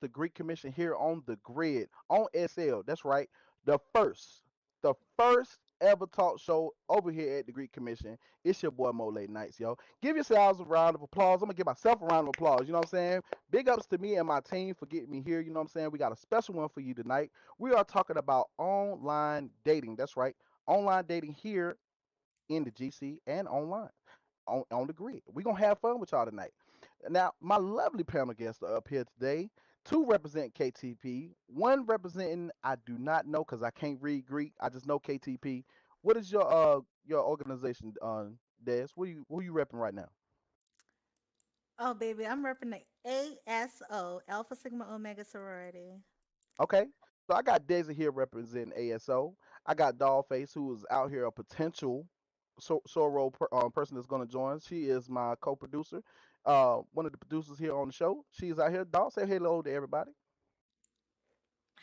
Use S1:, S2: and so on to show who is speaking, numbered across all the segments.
S1: the Greek Commission here on the grid on SL. That's right. The first ever talk show over here at the Greek Commission. It's your boy Mo Late Nights, yo. Give yourselves a round of applause. I'm gonna give myself a round of applause. You know what I'm saying? Big ups to me and my team for getting me here. You know what I'm saying? We got a special one for you tonight. We are talking about online dating. That's right. Online dating here in the GC and online on the grid. We're gonna have fun with y'all tonight. Now, my lovely panel guests are up here today. Two represent KTP, one representing I do not know because I can't read Greek. I just know KTP. What is your organization, Des? Who you repping right now?
S2: Oh, baby, I'm repping the ASO, Alpha Sigma Omega Sorority.
S1: Okay. So I got Daisy here representing ASO. I got Dollface, who is out here a potential person that's going to join. She is my co-producer, one of the producers here on the show. She's out here. Doll, say hello to everybody.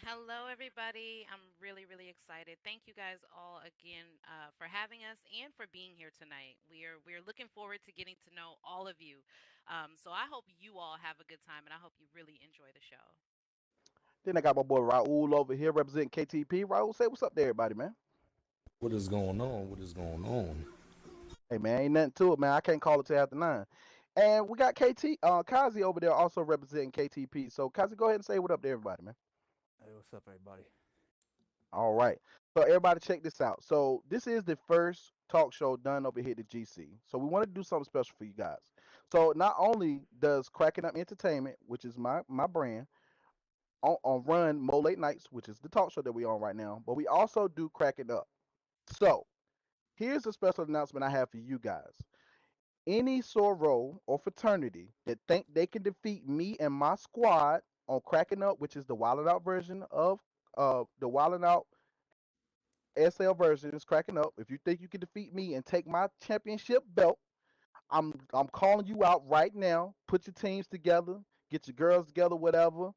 S3: Hello, everybody. I'm really, really excited. Thank you guys all again for having us and for being here tonight. We're looking forward to getting to know all of you. So I hope you all have a good time, and I hope you really enjoy the show.
S1: Then I got my boy Raul over here representing KTP. Raul, say what's up to everybody, man.
S4: What is going on? What is going on?
S1: Hey man, ain't nothing to it, man. I can't call it till after 9. And we got Kazi over there also representing KTP. So Kazi, go ahead and say what up to everybody, man.
S5: Hey, what's up, everybody?
S1: All right. So everybody check this out. So this is the first talk show done over here at GC. So we want to do something special for you guys. So not only does Cracking Up Entertainment, which is my brand, on run Mo Late Nights, which is the talk show that we on right now, but we also do Cracking Up. So here's a special announcement I have for you guys. Any soror or fraternity that think they can defeat me and my squad on Cracking Up, which is the Wildin' Out version of the Wildin' Out SL version is Cracking Up. If you think you can defeat me and take my championship belt, I'm calling you out right now. Put your teams together, get your girls together, whatever.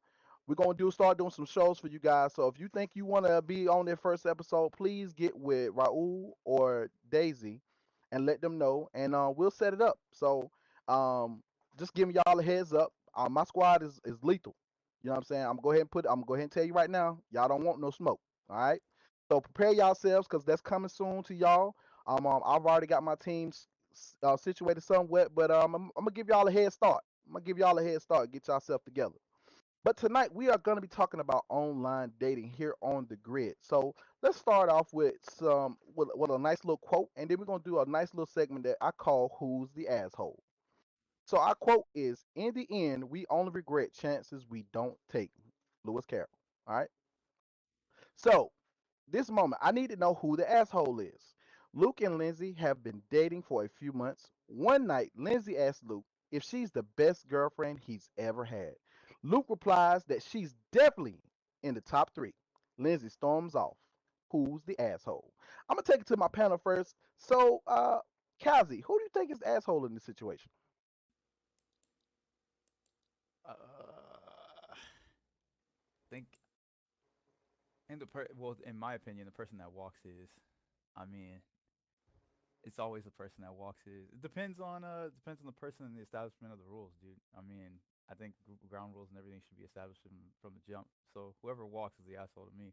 S1: We're gonna start doing some shows for you guys. So if you think you wanna be on their first episode, please get with Raul or Daisy and let them know, and we'll set it up. So um, just giving y'all a heads up. My squad is lethal. You know what I'm saying? I'm gonna go ahead and tell you right now, y'all don't want no smoke. All right. So prepare yourselves because that's coming soon to y'all. I've already got my teams situated somewhat, but I'm gonna give y'all a head start. I'm gonna give y'all a head start. Get yourself together. But tonight we are gonna be talking about online dating here on the grid. So let's start off with with a nice little quote, and then we're gonna do a nice little segment that I call "Who's the Asshole." So our quote is: "In the end, we only regret chances we don't take." Lewis Carroll. All right. So this moment, I need to know who the asshole is. Luke and Lindsay have been dating for a few months. One night, Lindsay asks Luke if she's the best girlfriend he's ever had. Luke replies that she's definitely in the top three. Lindsay storms off. Who's the asshole? I'm gonna take it to my panel first. So, Kazi, who do you think is the asshole in this situation?
S5: Think in well, in my opinion, the person that walks is. I mean, it's always the person that walks is. It depends on the person and the establishment of the rules, dude. I mean, I think ground rules and everything should be established from the jump. So whoever walks is the asshole to me.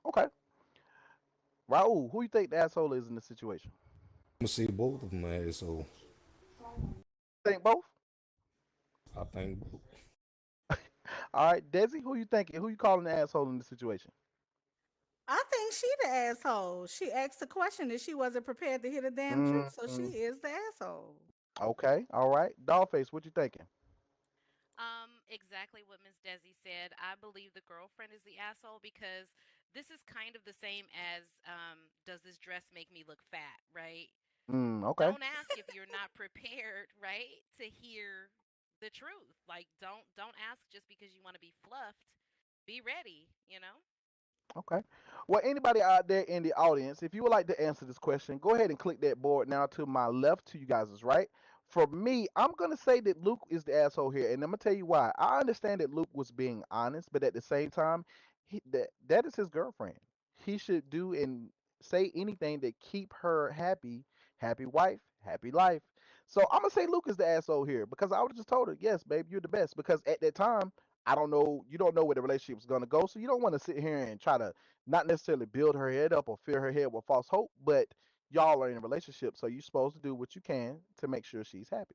S1: Okay, Raul, who you think the asshole is in this situation?
S4: I'm gonna see both of them as so
S1: Think both.
S4: I think
S1: All right, Desi, who you thinking? Who you calling the asshole in this situation?
S2: I think she the asshole. She asked a question and she wasn't prepared to hear the damn truth, so she
S1: Mm,
S2: is the asshole.
S1: okay, all right. Dollface, what you thinking?
S3: Exactly what Miss Desi said. I believe the girlfriend is the asshole because this is kind of the same as does this dress make me look fat, right?
S1: Okay,
S3: Don't ask if you're not prepared, right, to hear the truth. Like don't ask just because you want to be fluffed. Be ready, you know?
S1: okay. Well, anybody out there in the audience, if you would like to answer this question, go ahead and click that board now to my left, to you guys is right. For me, I'm gonna say that Luke is the asshole here, and I'm gonna tell you why. I understand that Luke was being honest, but at the same time, that is his girlfriend. He should do and say anything to keep her happy, happy wife, happy life. So I'm gonna say Luke is the asshole here because I would have just told her, yes, babe, you're the best. Because at that time, I don't know. You don't know where the relationship's gonna go, so you don't want to sit here and try to not necessarily build her head up or fill her head with false hope. But y'all are in a relationship, so you're supposed to do what you can to make sure she's happy.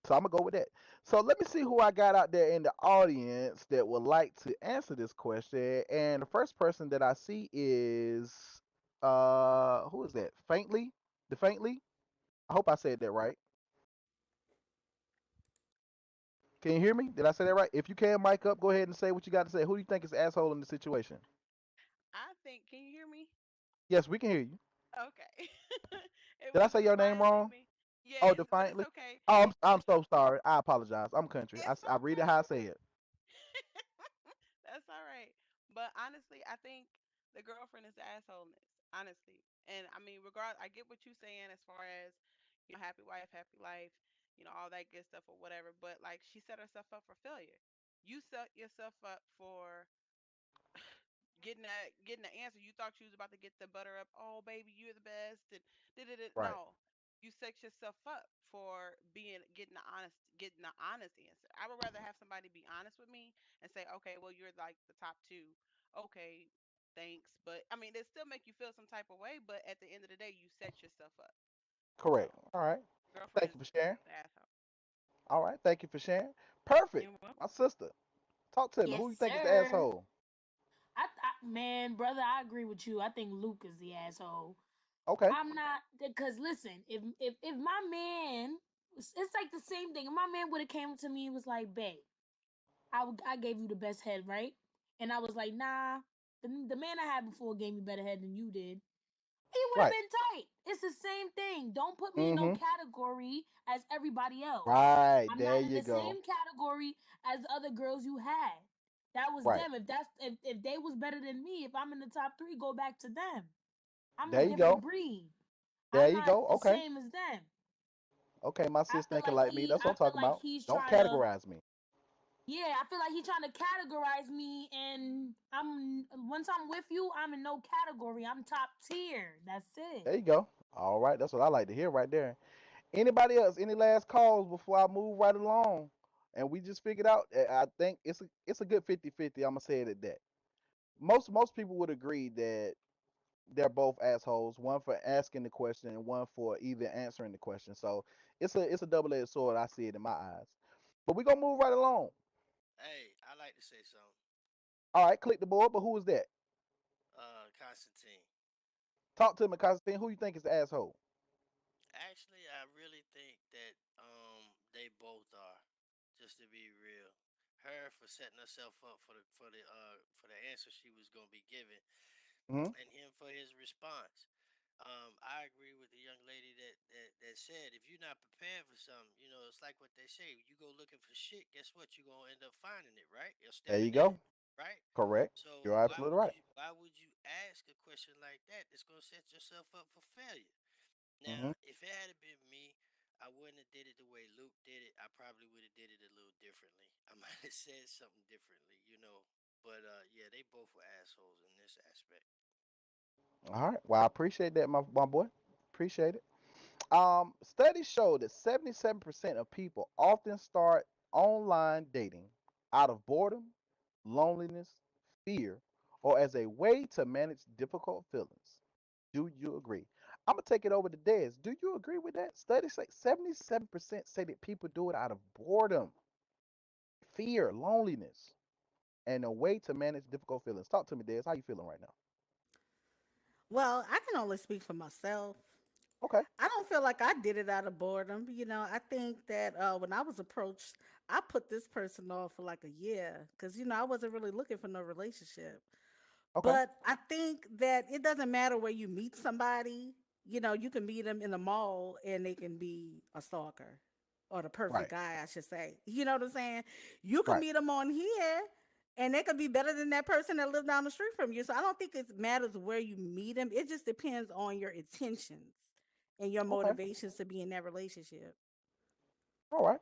S1: So I'm gonna go with that. So let me see who I got out there in the audience that would like to answer this question. And the first person that I see is who is that? Faintly, the Faintly. I hope I said that right. Can you hear me? Did I say that right? If you can, mic up. Go ahead and say what you got to say. Who do you think is the asshole in the situation?
S6: I think, can you hear me?
S1: Yes, we can hear you.
S6: Okay. It
S1: Did I
S6: was
S1: say your name
S6: defiantly
S1: wrong?
S6: me.
S1: Oh,
S6: Yes, but it's
S1: defiantly.
S6: okay.
S1: Oh, I'm
S6: It's
S1: I'm
S6: it's
S1: so sorry. I apologize. I'm country.
S6: it's
S1: I read it how I say it.
S6: That's all right. But honestly, I think the girlfriend is the assholeness. Honestly, and I mean, regard, I get what you're saying as far as happy wife, happy life, all that good stuff or whatever. But like, she set herself up for failure. You set yourself up for getting the answer. You thought you was about to get the butter up. Oh, baby, you're the best. And did it.
S1: Right.
S6: No, you set yourself up for getting the honest answer. I would rather have somebody be honest with me and say, okay, well, you're like the top two. Okay, thanks. But I mean, it still make you feel some type of way. But at the end of the day, you set yourself up.
S1: Correct.
S6: So
S1: All right.
S6: girlfriend
S1: Thank
S6: is
S1: you for sharing.
S6: the asshole.
S1: All right. Thank you for sharing. Perfect.
S6: You know?
S1: My sister. Talk to me.
S7: Yes,
S1: Who you think is the
S7: sir.
S1: asshole?
S7: Man, brother, I agree with you. I think Luke is the asshole.
S1: Okay.
S7: I'm not because listen, if my man, it's like the same thing. If my man would have came to me and was like, "Babe, I gave you the best head, right?" And I was like, "Nah, the man I had before gave me better head than you did." He would have
S1: Right.
S7: been tight. It's the same thing. Don't put me in no
S1: Mm-hmm.
S7: category as everybody else.
S1: Right.
S7: I'm
S1: There
S7: not in
S1: you
S7: the
S1: go.
S7: same category as the other girls you had. That was
S1: Right.
S7: them. If they was better than me, if I'm in the top three, go back to them. I'm a
S1: There you
S7: different
S1: go.
S7: breed.
S1: There
S7: I'm
S1: you
S7: not
S1: go.
S7: the
S1: Okay.
S7: same as them.
S1: Okay. My
S7: I
S1: sister
S7: feel
S1: thinking
S7: like
S1: like me. That's what I'm
S7: I feel
S1: talking
S7: like
S1: about.
S7: he's
S1: Don't
S7: trying to
S1: categorize me.
S7: yeah, I feel like he's trying to categorize me and I'm once I'm with you, I'm in no category. I'm top tier. That's it.
S1: There you go. All right. That's what I like to hear right there. Anybody else? Any last calls before I move right along? And we just figured out. I think it's a good 50-50. I'm gonna say it at that. Most people would agree that they're both assholes. One for asking the question and one for either answering the question. So it's a double-edged sword. I see it in my eyes. But we're gonna move right along.
S8: Hey, I like to say something.
S1: All right, click the board. But who is that?
S8: Constantine.
S1: Talk to me, Constantine. Who you think is the asshole?
S8: Actually, I really think that they both are. Just to be real, her for setting herself up for the answer she was gonna be given,
S1: Hmm.
S8: and him for his response. I agree with the young lady that said if you're not prepared for something, it's like what they say. You go looking for shit. Guess what? You're gonna end up finding it, right? You're
S1: There you
S8: stepping in
S1: go.
S8: it, right?
S1: Correct.
S8: So
S1: You're absolutely right.
S8: why would you ask a question like that? It's gonna set yourself up for failure.
S1: Hmm.
S8: Now, if it had been me, I wouldn't have did it the way Luke did it. I probably would have did it a little differently. I might have said something differently. But yeah, they both were assholes in this aspect.
S1: All right. Well, I appreciate that, my boy. Appreciate it. Studies show that 77% of people often start online dating out of boredom, loneliness, fear, or as a way to manage difficult feelings. Do you agree? I'm gonna take it over to Des. Do you agree with that? Studies say 77% say that people do it out of boredom, fear, loneliness, and a way to manage difficult feelings. Talk to me, Des. How you feeling right now?
S2: Well, I can only speak for myself.
S1: Okay.
S2: I don't feel like I did it out of boredom. I think that when I was approached, I put this person off for like a year because, I wasn't really looking for no relationship.
S1: Okay.
S2: But I think that it doesn't matter where you meet somebody. You can meet them in the mall and they can be a stalker or the perfect
S1: Right.
S2: guy, I should say. You know what I'm saying? You can
S1: Right.
S2: meet them on here and they could be better than that person that lives down the street from you. So I don't think it matters where you meet them. It just depends on your intentions and your
S1: Okay.
S2: motivations to be in that relationship.
S1: All right.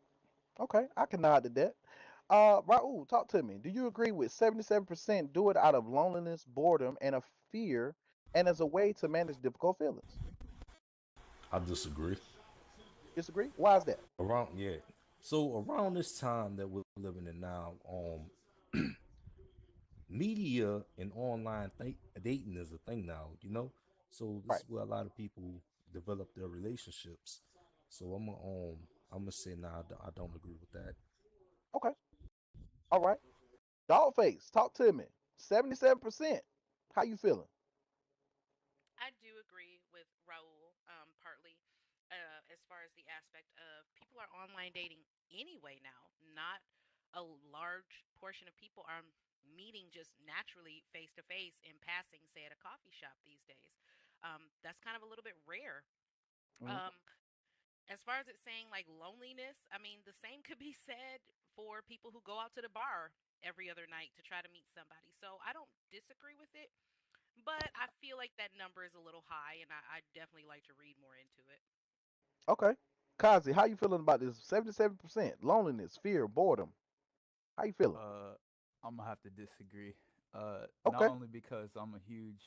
S1: Okay. I can nod to that. Raul, talk to me. Do you agree with 77% do it out of loneliness, boredom, and a fear, and as a way to manage difficult feelings?
S4: I disagree.
S1: Disagree? Why is that?
S4: Around, yeah. So around this time that we're living in now, media and online dating is a thing now, you know. So this
S1: Right.
S4: is where a lot of people develop their relationships. So I'm gonna say nah, I don't agree with that.
S1: Okay. All right. Dogface, talk to me. 77%. How you feeling?
S3: I do agree with Raul, partly, as far as the aspect of people are online dating anyway now. Not a large portion of people are meeting just naturally face to face in passing, say at a coffee shop these days. That's kind of a little bit rare.
S1: Mhm.
S3: Um, as far as it saying like loneliness, I mean, the same could be said for people who go out to the bar every other night to try to meet somebody. So I don't disagree with it, but I feel like that number is a little high, and I definitely like to read more into it.
S1: Okay. Kazi, how you feeling about this? 77%. Loneliness, fear, boredom. How you feeling?
S5: Uh, I'm gonna have to disagree. Not
S1: Okay.
S5: only because I'm a huge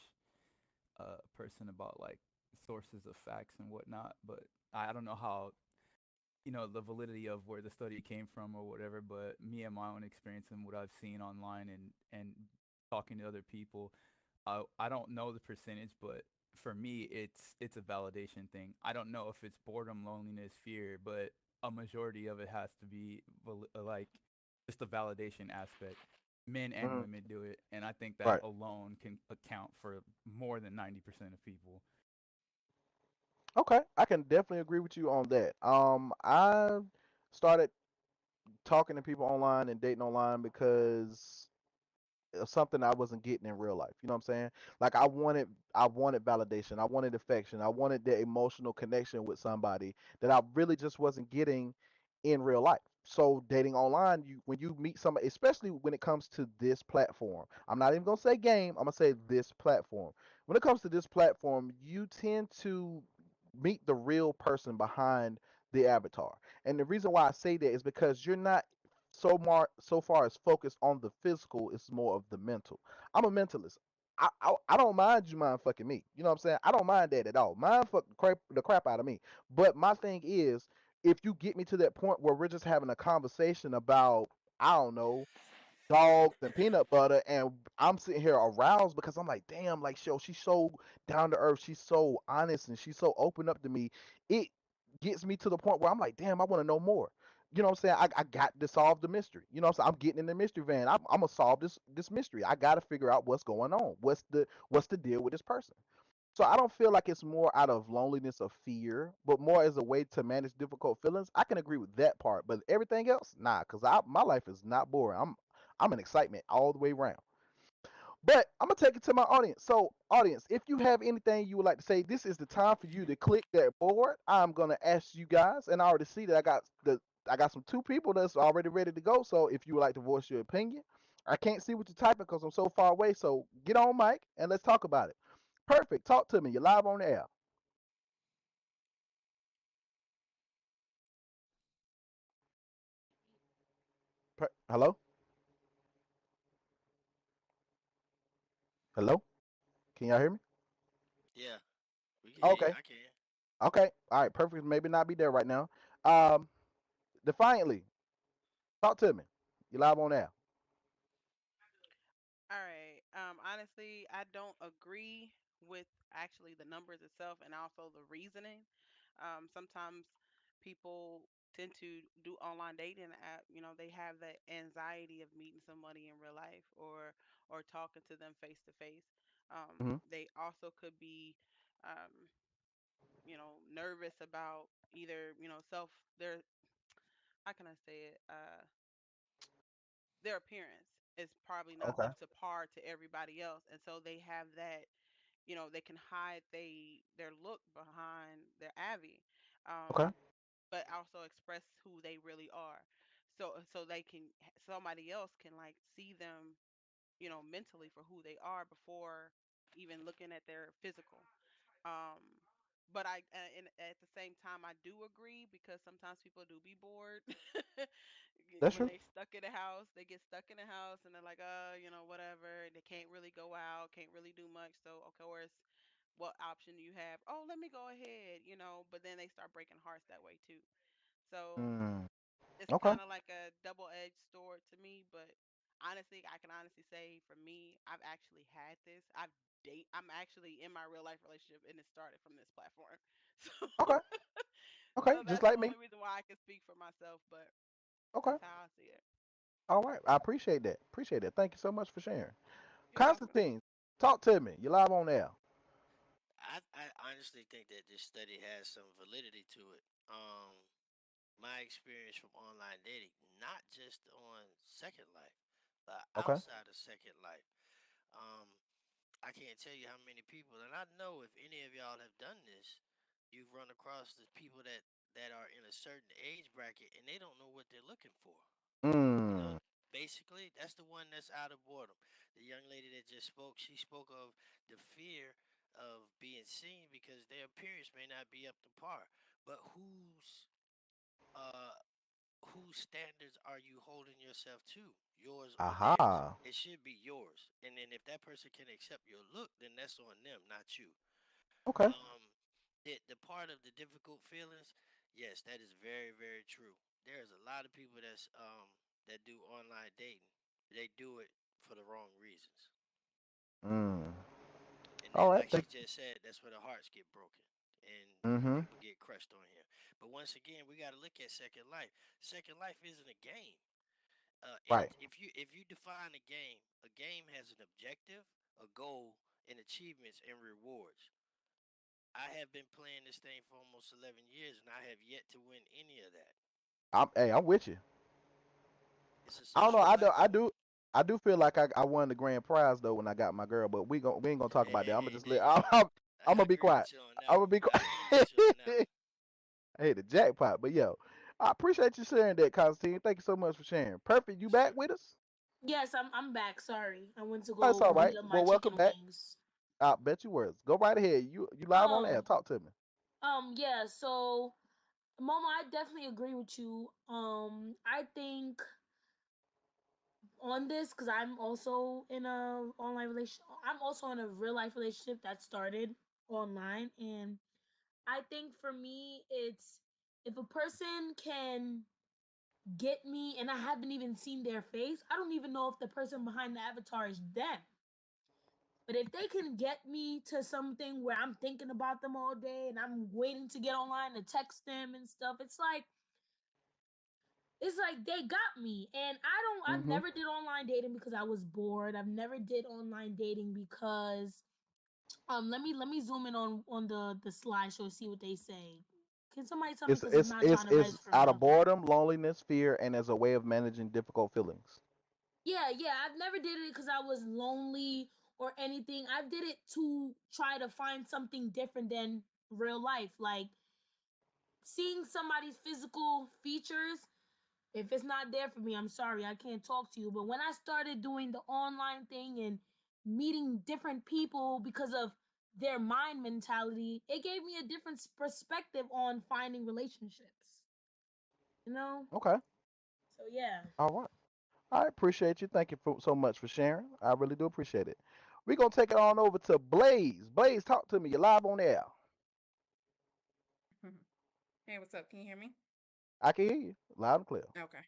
S5: person about like sources of facts and whatnot, but I don't know how the validity of where the study came from or whatever. But me and my own experience and what I've seen online and talking to other people, I don't know the percentage, but for me, it's a validation thing. I don't know if it's boredom, loneliness, fear, but a majority of it has to be like just a validation aspect. Men and
S1: Mhm.
S5: women do it, and I think that
S1: Right.
S5: alone can account for more than 90% of people.
S1: Okay. I can definitely agree with you on that. I started talking to people online and dating online because of something I wasn't getting in real life. You know what I'm saying? Like I wanted validation. I wanted affection. I wanted the emotional connection with somebody that I really just wasn't getting in real life. So dating online, you when you meet somebody, especially when it comes to this platform, I'm not even gonna say game. I'm gonna say this platform. When it comes to this platform, you tend to meet the real person behind the avatar. And the reason why I say that is because you're not so far as focused on the physical, it's more of the mental. I'm a mentalist. I don't mind you mind fucking me. You know what I'm saying? I don't mind that at all. Mind fuck the crap out of me. But my thing is, if you get me to that point where we're just having a conversation about, I don't know, dogs and peanut butter, and I'm sitting here aroused because I'm like, damn, like, she's so down to earth, she's so honest, and she's so open up to me. It gets me to the point where I'm like, damn, I want to know more. You know what I'm saying? I got to solve the mystery. You know what I'm saying? I'm getting in the mystery van. I'm gonna solve this mystery. I got to figure out what's going on. What's the deal with this person? So I don't feel like it's more out of loneliness or fear, but more as a way to manage difficult feelings. I can agree with that part, but everything else, nah, because my life is not boring. I'm an excitement all the way around. But I'm gonna take it to my audience. So, audience, if you have anything you would like to say, this is the time for you to click that board. I'm gonna ask you guys, and I already see that I got some two people that's already ready to go. So, if you would like to voice your opinion, I can't see what you're typing because I'm so far away. So, get on mic and let's talk about it. Perfect. Talk to me. You're live on the air. Hello, hello. Can y'all hear me?
S8: Yeah, we can hear you.
S1: Okay.
S8: I can.
S1: Okay. All right. Perfect. Maybe not be there right now. Um, Defiantly, talk to me. You're live on the air.
S6: All right. Honestly, I don't agree with actually the numbers itself and also the reasoning. Sometimes people tend to do online dating app, they have that anxiety of meeting somebody in real life or talking to them face to face.
S1: Hmm.
S6: They also could be nervous about either, their how can I say it? Their appearance is probably not
S1: Okay.
S6: up to par to everybody else, and so they have that, they can hide their look behind their avi,
S1: Okay.
S6: but also express who they really are. So they can somebody else can like see them, mentally for who they are before even looking at their physical. um, but and at the same time, I do agree because sometimes people do be bored
S1: That's
S6: when
S1: true.
S6: they stuck in the house. They get stuck in the house and they're like, whatever. They can't really go out, can't really do much. So of course, what option do you have? Oh, let me go ahead. But then they start breaking hearts that way too. So
S1: Mm.
S6: It's
S1: Okay.
S6: kind of like a double-edged sword to me, but honestly, I can honestly say for me, I've actually had this. I'm actually in my real life relationship, and it started from this platform. So,
S1: Okay. Okay.
S6: so
S1: Just
S6: that's the
S1: like me.
S6: only reason why I can speak for myself. But
S1: Okay.
S6: that's how I see it.
S1: All right. I appreciate that. Appreciate that. Thank you so much for sharing.
S6: You're welcome.
S1: Constantine, talk to me. You live on air.
S8: I honestly think that this study has some validity to it. My experience from online dating, not just on Second Life, but
S1: Okay.
S8: outside of Second Life. Um, I can't tell you how many people, and I know if any of y'all have done this, you've run across the people that are in a certain age bracket and they don't know what they're looking for. You know,
S1: Mm.
S8: basically, that's the one that's out of boredom. The young lady that just spoke, she spoke of the fear of being seen because their appearance may not be up to par. But uh whose standards are you holding yourself to? Yours or theirs?
S1: Aha.
S8: It should be yours. And then if that person can accept your look, then that's on them, not you.
S1: Okay.
S8: The part of the difficult feelings, yes, that is very, very true. There's a lot of people that do online dating. They do it for the wrong reasons.
S1: Mm.
S8: And
S1: All
S8: then,
S1: right.
S8: like she just said, that's where the hearts get broken and
S1: Mm-hmm.
S8: people get crushed on here. But once again, we got to look at Second Life. Second Life isn't a game.
S1: Right.
S8: If you define a game has an objective, a goal, and achievements and rewards. I have been playing this thing for almost 11 years, and I have yet to win any of that.
S1: I'm with you.
S8: It's a
S1: I don't know.
S8: social platform.
S1: I do feel like I won the grand prize though when I got my girl, but we ain't gonna talk about that. I'm gonna
S8: Hey,
S1: just
S8: there
S1: let.
S8: you go.
S1: I'm
S8: I
S1: gonna be
S8: agree
S1: quiet.
S8: with you on
S1: I'm
S8: that
S1: gonna
S8: one.
S1: be
S8: I agree with you on that
S1: quiet. I hit the jackpot, but yo, I appreciate you sharing that, Constantine. Thank you so much for sharing. Perfect. You
S8: one.
S1: back
S8: Sure.
S1: with us?
S7: Yes, I'm back. Sorry, I went to
S1: That's
S7: go
S1: all
S7: heat
S1: right.
S7: up my
S1: Well, welcome
S7: chicken
S1: back.
S7: wings.
S1: I bet you was. Go right ahead. You live on air.
S7: Um,
S1: Talk to me.
S7: yeah. So, Mama, I definitely agree with you. I think on this because I'm also in a online relationship. I'm also in a real life relationship that started online, and I think for me, it's if a person can get me and I haven't even seen their face, I don't even know if the person behind the avatar is them. But if they can get me to something where I'm thinking about them all day and I'm waiting to get online to text them and stuff, it's like they got me. And I've
S1: Mm-hmm.
S7: never did online dating because I was bored. I've never did online dating because let me zoom in on the slideshow, see what they say. Can somebody tell me, because it's not trying to
S1: It's
S7: register or
S1: out of
S7: nothing?
S1: boredom, loneliness, fear, and as a way of managing difficult feelings.
S7: Yeah, I've never did it because I was lonely or anything. I did it to try to find something different than real life. Like seeing somebody's physical features, if it's not there for me, I'm sorry, I can't talk to you. But when I started doing the online thing and meeting different people because of their mind mentality, it gave me a different perspective on finding relationships. You know?
S1: Okay.
S7: So yeah.
S1: All right. I appreciate you. Thank you so much for sharing. I really do appreciate it. We're gonna take it on over to Blaze. Blaze, talk to me. You're live on air.
S9: Hey, what's up? Can you hear me?
S1: I can hear you loud and clear.
S9: Okay.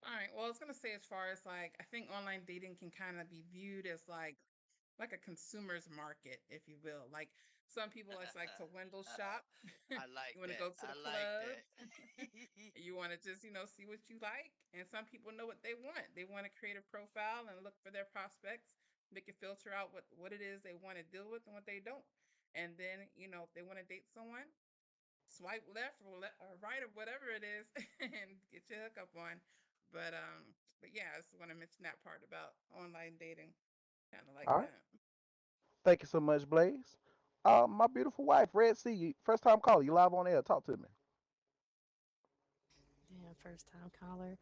S9: All right. Well, I was gonna say as far as like I think online dating can kind of be viewed as like a consumer's market, if you will. Like some people just like to window shop.
S8: I
S9: You
S8: like
S9: want to
S8: that.
S9: go to the
S8: I like
S9: club.
S8: that.
S9: You want to just, see what you like. And some people know what they want. They want to create a profile and look for their prospects. They can filter out what it is they want to deal with and what they don't. And then, if they want to date someone, swipe left or right or whatever it is and get your hookup on. But yeah, I just want to mention that part about online dating, kind of like
S1: All right.
S9: that.
S1: Thank you so much, Blaze. My beautiful wife, Red Sea. First time caller. You live on air. Talk to me.
S3: Yeah, first time caller.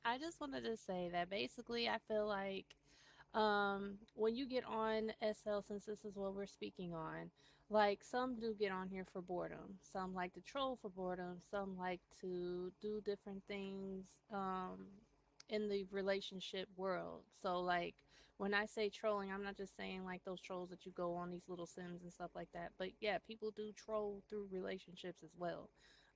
S3: I just wanted to say that basically I feel like when you get on SL, since this is what we're speaking on, like some do get on here for boredom. Some like to troll for boredom. Some like to do different things in the relationship world. So like when I say trolling, I'm not just saying like those trolls that you go on these little sims and stuff like that. But yeah, people do troll through relationships as well.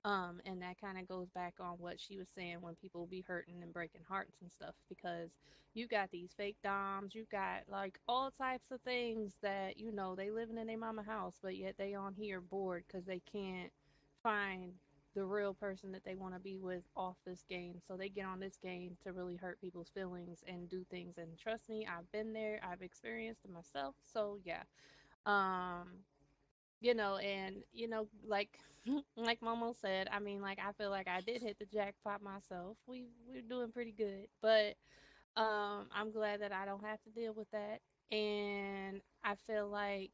S10: And that kind of goes back on what she was saying when people be hurting and breaking hearts and stuff because you got these fake doms, you got like all types of things that they living in their mama house, but yet they on here bored because they can't find the real person that they want to be with off this game. So they get on this game to really hurt people's feelings and do things. And trust me, I've been there, I've experienced it myself. So yeah, um, and like like Momo said, I mean, like I feel like I did hit the jackpot myself. We're doing pretty good, but I'm glad that I don't have to deal with that. And I feel like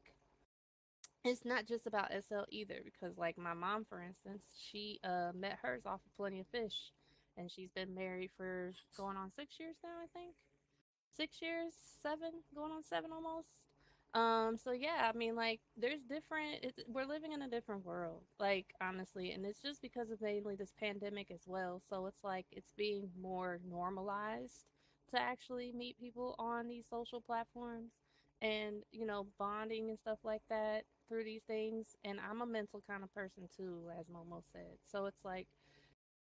S10: it's not just about SL either, because like my mom, for instance, she met hers off of Plenty of Fish, and she's been married for going on 6 years now, I think. 6 years, seven, going on seven almost. So yeah, I mean, like, there's different. We're living in a different world, like honestly, and it's just because of mainly this pandemic as well. So it's like it's being more normalized to actually meet people on these social platforms, and bonding and stuff like that through these things. And I'm a mental kind of person too, as Momo said. So it's like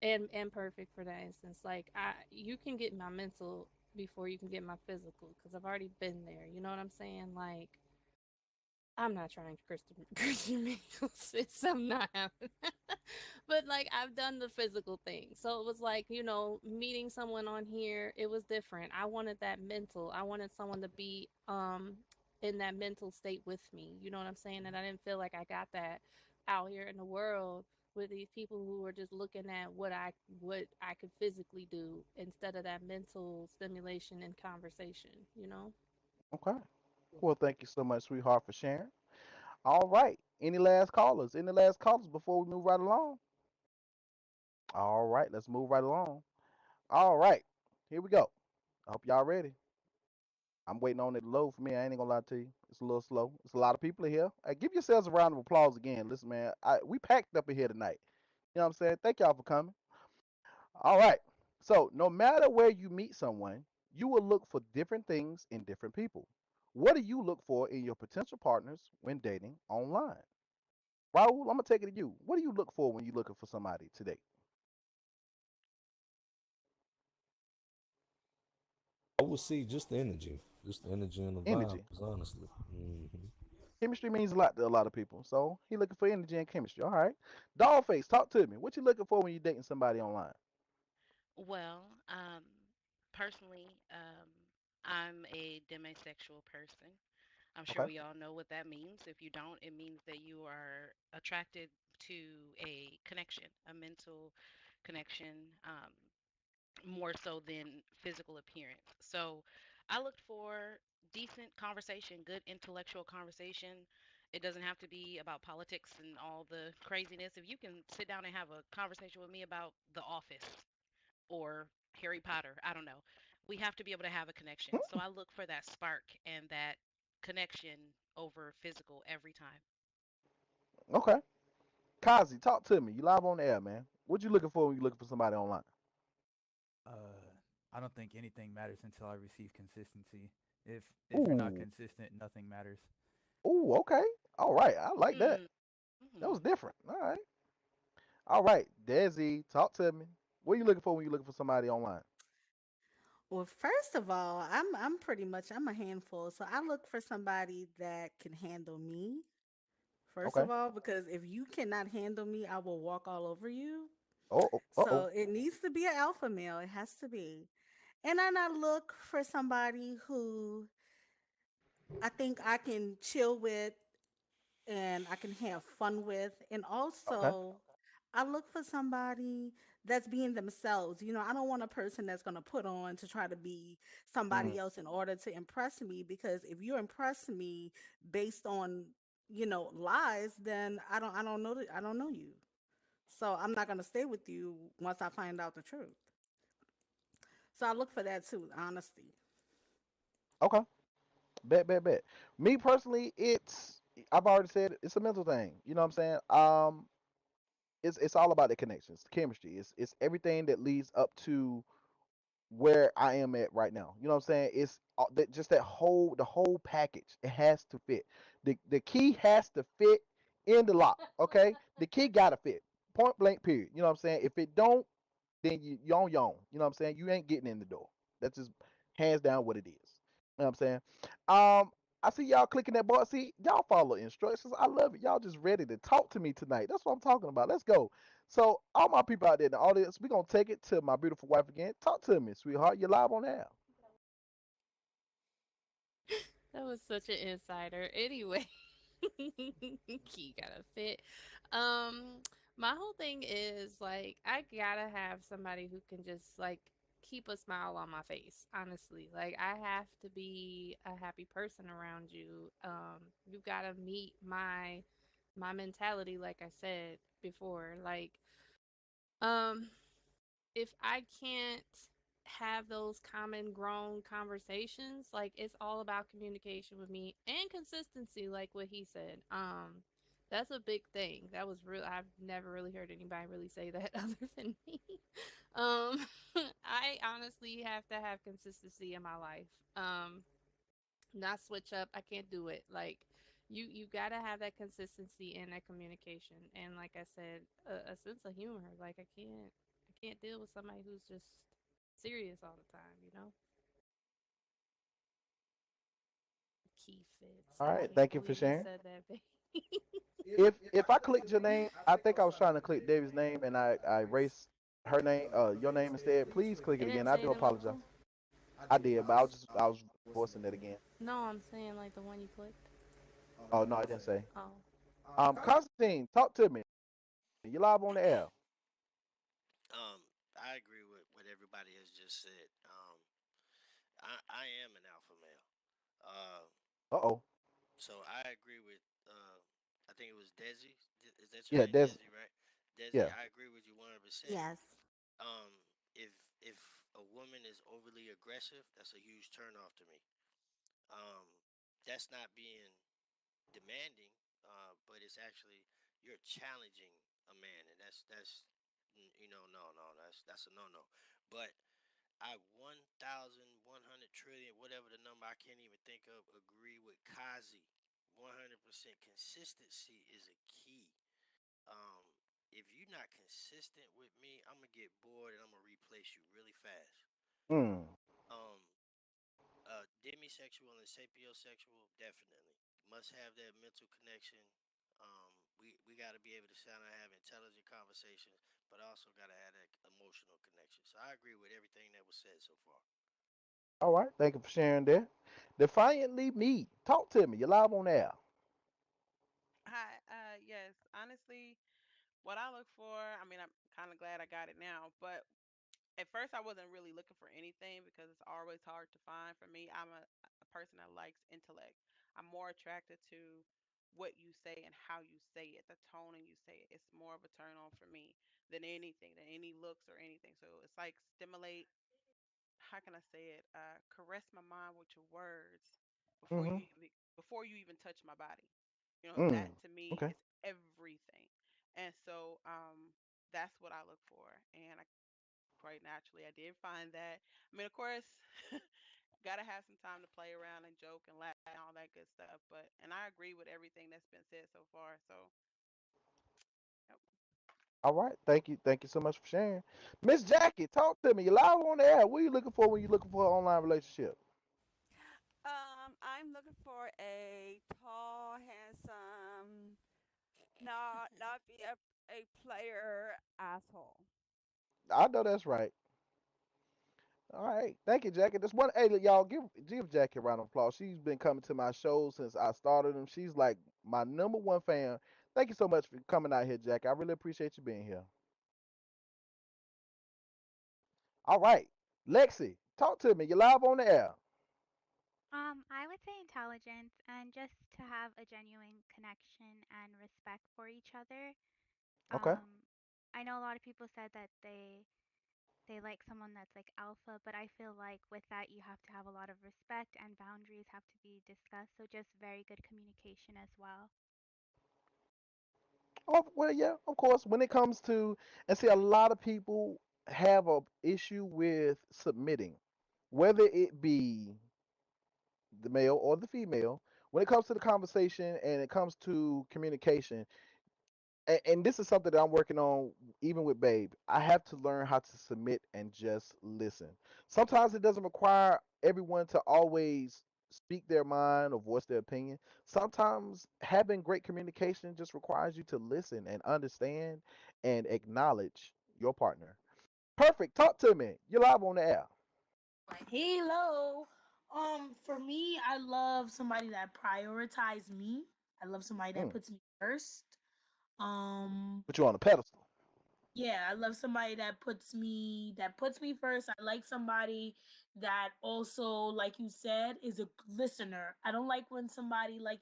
S10: and perfect for that instance. Like you can get my mental before you can get my physical because I've already been there. You know what I'm saying? Like I'm not trying Christian Mingle, sis. I'm not. But like I've done the physical thing, so it was like meeting someone on here. It was different. I wanted that mental. I wanted someone to be in that mental state with me. You know what I'm saying? And I didn't feel like I got that out here in the world with these people who were just looking at what I could physically do instead of that mental stimulation and conversation. You know.
S1: Okay. Well, thank you so much, sweetheart, for sharing. All right. Any last callers? Any last callers before we move right along? All right. Let's move right along. All right. Here we go. I hope y'all ready. I'm waiting on it to load for me. I ain't gonna lie to you. It's a little slow. It's a lot of people in here. Give yourselves a round of applause again. Listen, man, we packed up in here tonight. You know what I'm saying? Thank y'all for coming. All right. So, no matter where you meet someone, you will look for different things in different people. What do you look for in your potential partners when dating online? Raul, I'm gonna take it to you. What do you look for when you're looking for somebody today?
S4: I would say just the energy and the
S1: Energy.
S4: vibes, honestly.
S1: Chemistry means a lot to a lot of people. So he looking for energy and chemistry. All right. Dollface, talk to me. What you looking for when you're dating somebody online?
S3: Well, personally, I'm a demisexual person. I'm sure
S1: Okay.
S3: we all know what that means. If you don't, it means that you are attracted to a connection, a mental connection, more so than physical appearance. So I looked for decent conversation, good intellectual conversation. It doesn't have to be about politics and all the craziness. If you can sit down and have a conversation with me about The Office or Harry Potter, I don't know. We have to be able to have a connection. So I look for that spark and that connection over physical every time.
S1: Okay. Kazi, talk to me. You live on the air, man. What you looking for when you looking for somebody online?
S5: Uh, I don't think anything matters until I receive consistency. If you're not
S1: Ooh.
S5: consistent, nothing matters.
S1: Ooh, okay. All right. I like that.
S3: Mm,
S1: That was
S3: mhm.
S1: different. All right. All right. Desi, talk to me. What are you looking for when you're looking for somebody online?
S2: Well, first of all, I'm pretty much I'm a handful. So I look for somebody that can handle me. First
S1: Okay.
S2: of all, because if you cannot handle me, I will walk all over you.
S1: Oh.
S2: So it needs to be an alpha male. It has to be. And then I look for somebody who I think I can chill with and I can have fun with. And
S1: Okay.
S2: also, I look for somebody that's being themselves. I don't want a person that's going to put on to try to be
S1: Mm,
S2: somebody else in order to impress me. Because if you impress me based on lies, then I don't know you. So I'm not going to stay with you once I find out the truth. So I look for that too, honesty.
S1: okay. Bet. Me personally, I've already said it, it's a mental thing. You know what I'm saying? It's all about the connections, the chemistry. It's everything that leads up to where I am at right now. You know what I'm saying? It's just the whole package. It has to fit. The key has to fit in the lock. Okay, the key gotta fit. Point blank. Period. You know what I'm saying? If it don't, then you on your own. You know what I'm saying? You ain't getting in the door. That's just hands down what it is. You know what I'm saying? I see y'all clicking that button. See, y'all follow instructions. I love it. Y'all just ready to talk to me tonight. That's what I'm talking about. Let's go. So, all my people out there in the audience, we're gonna take it to my beautiful wife again. Talk to me, sweetheart. You're live on air.
S10: That was such an insider. Anyway, Key got to fit. Um, my whole thing is like I gotta have somebody who can just like keep a smile on my face. Honestly, like I have to be a happy person around you. You gotta meet my mentality, like I said before. Like, um, if I can't have those common grown conversations, like it's all about communication with me and consistency, like what he said. That's a big thing. That was real. I've never really heard anybody really say that other than me. Um, I honestly have to have consistency in my life. Not switch up. I can't do it. Like you gotta have that consistency and that communication. And like I said, a sense of humor. Like I can't deal with somebody who's just serious all the time. Key fits.
S1: All
S10: I
S1: right.
S10: can't
S1: Thank you for
S10: believe you
S1: sharing.
S10: said that, babe.
S1: If I clicked your name, I think I was trying to click David's name and I erased her name, your name instead. Please click
S10: It
S1: it again.
S10: didn't
S1: I
S10: say
S1: do
S10: it in
S1: apologize.
S10: local.
S1: I did, but I was voicing that again.
S10: No, I'm saying like the one you clicked.
S1: Oh no, I didn't say.
S10: Oh,
S1: Constantine, talk to me. You live on the air.
S8: I agree with what everybody has just said. I am an alpha male. Uh,
S1: Uh oh.
S8: so I agree with. I think it was Desi. Is that your
S1: Yeah,
S8: name,
S1: Des.
S8: Desi? Right? Desi,
S1: Yeah.
S8: I agree with you 100%.
S2: Yes.
S8: Um, if a woman is overly aggressive, that's a huge turnoff to me. Um, that's not being demanding, but it's actually you're challenging a man, and no, that's a no no. But I 1,100 trillion, whatever the number I can't even think of, agree with Kazi. 100% consistency is a key. Um, if you're not consistent with me, I'm gonna get bored and I'm gonna replace you really fast.
S1: Mm.
S8: Um, demisexual and sapiosexual, definitely must have that mental connection. We got to be able to sit down and have intelligent conversations, but also got to have that emotional connection. So I agree with everything that was said so far.
S1: All right. Thank you for sharing that. Defiantly me. Talk to me. You live on the air.
S6: Hi. Yes. Honestly, what I look for, I mean, I'm kind of glad I got it now, but at first I wasn't really looking for anything because it's always hard to find for me. I'm a person that likes intellect. I'm more attracted to what you say and how you say it, the tone and you say it. It's more of a turn on for me than anything, than any looks or anything. So it's like stimulate, how can I say it? Caress my mind with your words before
S1: Mm-hmm.
S6: you even touch my body.
S1: Mm.
S6: That to me
S1: Okay.
S6: is everything. And so that's what I look for. And quite naturally, I did find that. I mean, of course, gotta have some time to play around and joke and laugh and all that good stuff. And I agree with everything that's been said so far. So, yep.
S1: All right. Thank you. Thank you so much for sharing. Miss Jackie, talk to me. You live on the air. What are you looking for when you're looking for an online relationship?
S11: I'm looking for a tall, handsome, not be a player asshole.
S1: I know that's right. All right. Thank you, Jackie. This one, hey, y'all, give Jackie a round of applause. She's been coming to my show since I started them. She's like my number one fan. Thank you so much for coming out here, Jackie. I really appreciate you being here. All right. Lexi, talk to me. You're live on the air.
S12: I would say intelligence and just to have a genuine connection and respect for each other.
S1: Okay.
S12: I know a lot of people said that they like someone that's like alpha, but I feel like with that you have to have a lot of respect and boundaries have to be discussed. So just very good communication as well.
S1: Oh, well, yeah, of course. When it comes to, and see, a lot of people have a issue with submitting, whether it be the male or the female. When it comes to the conversation and it comes to communication, and this is something that I'm working on even with Babe. I have to learn how to submit and just listen. Sometimes it doesn't require everyone to always speak their mind or voice their opinion. Sometimes having great communication just requires you to listen and understand and acknowledge your partner. Perfect. Talk to me. You're live on the air.
S7: Hello. For me, I love somebody that prioritize me. I love somebody that
S1: Mm,
S7: puts me first. Um,
S1: put you on a pedestal.
S7: yeah, I love somebody that puts me first. I like somebody that also, like you said, is a listener. I don't like when somebody, like,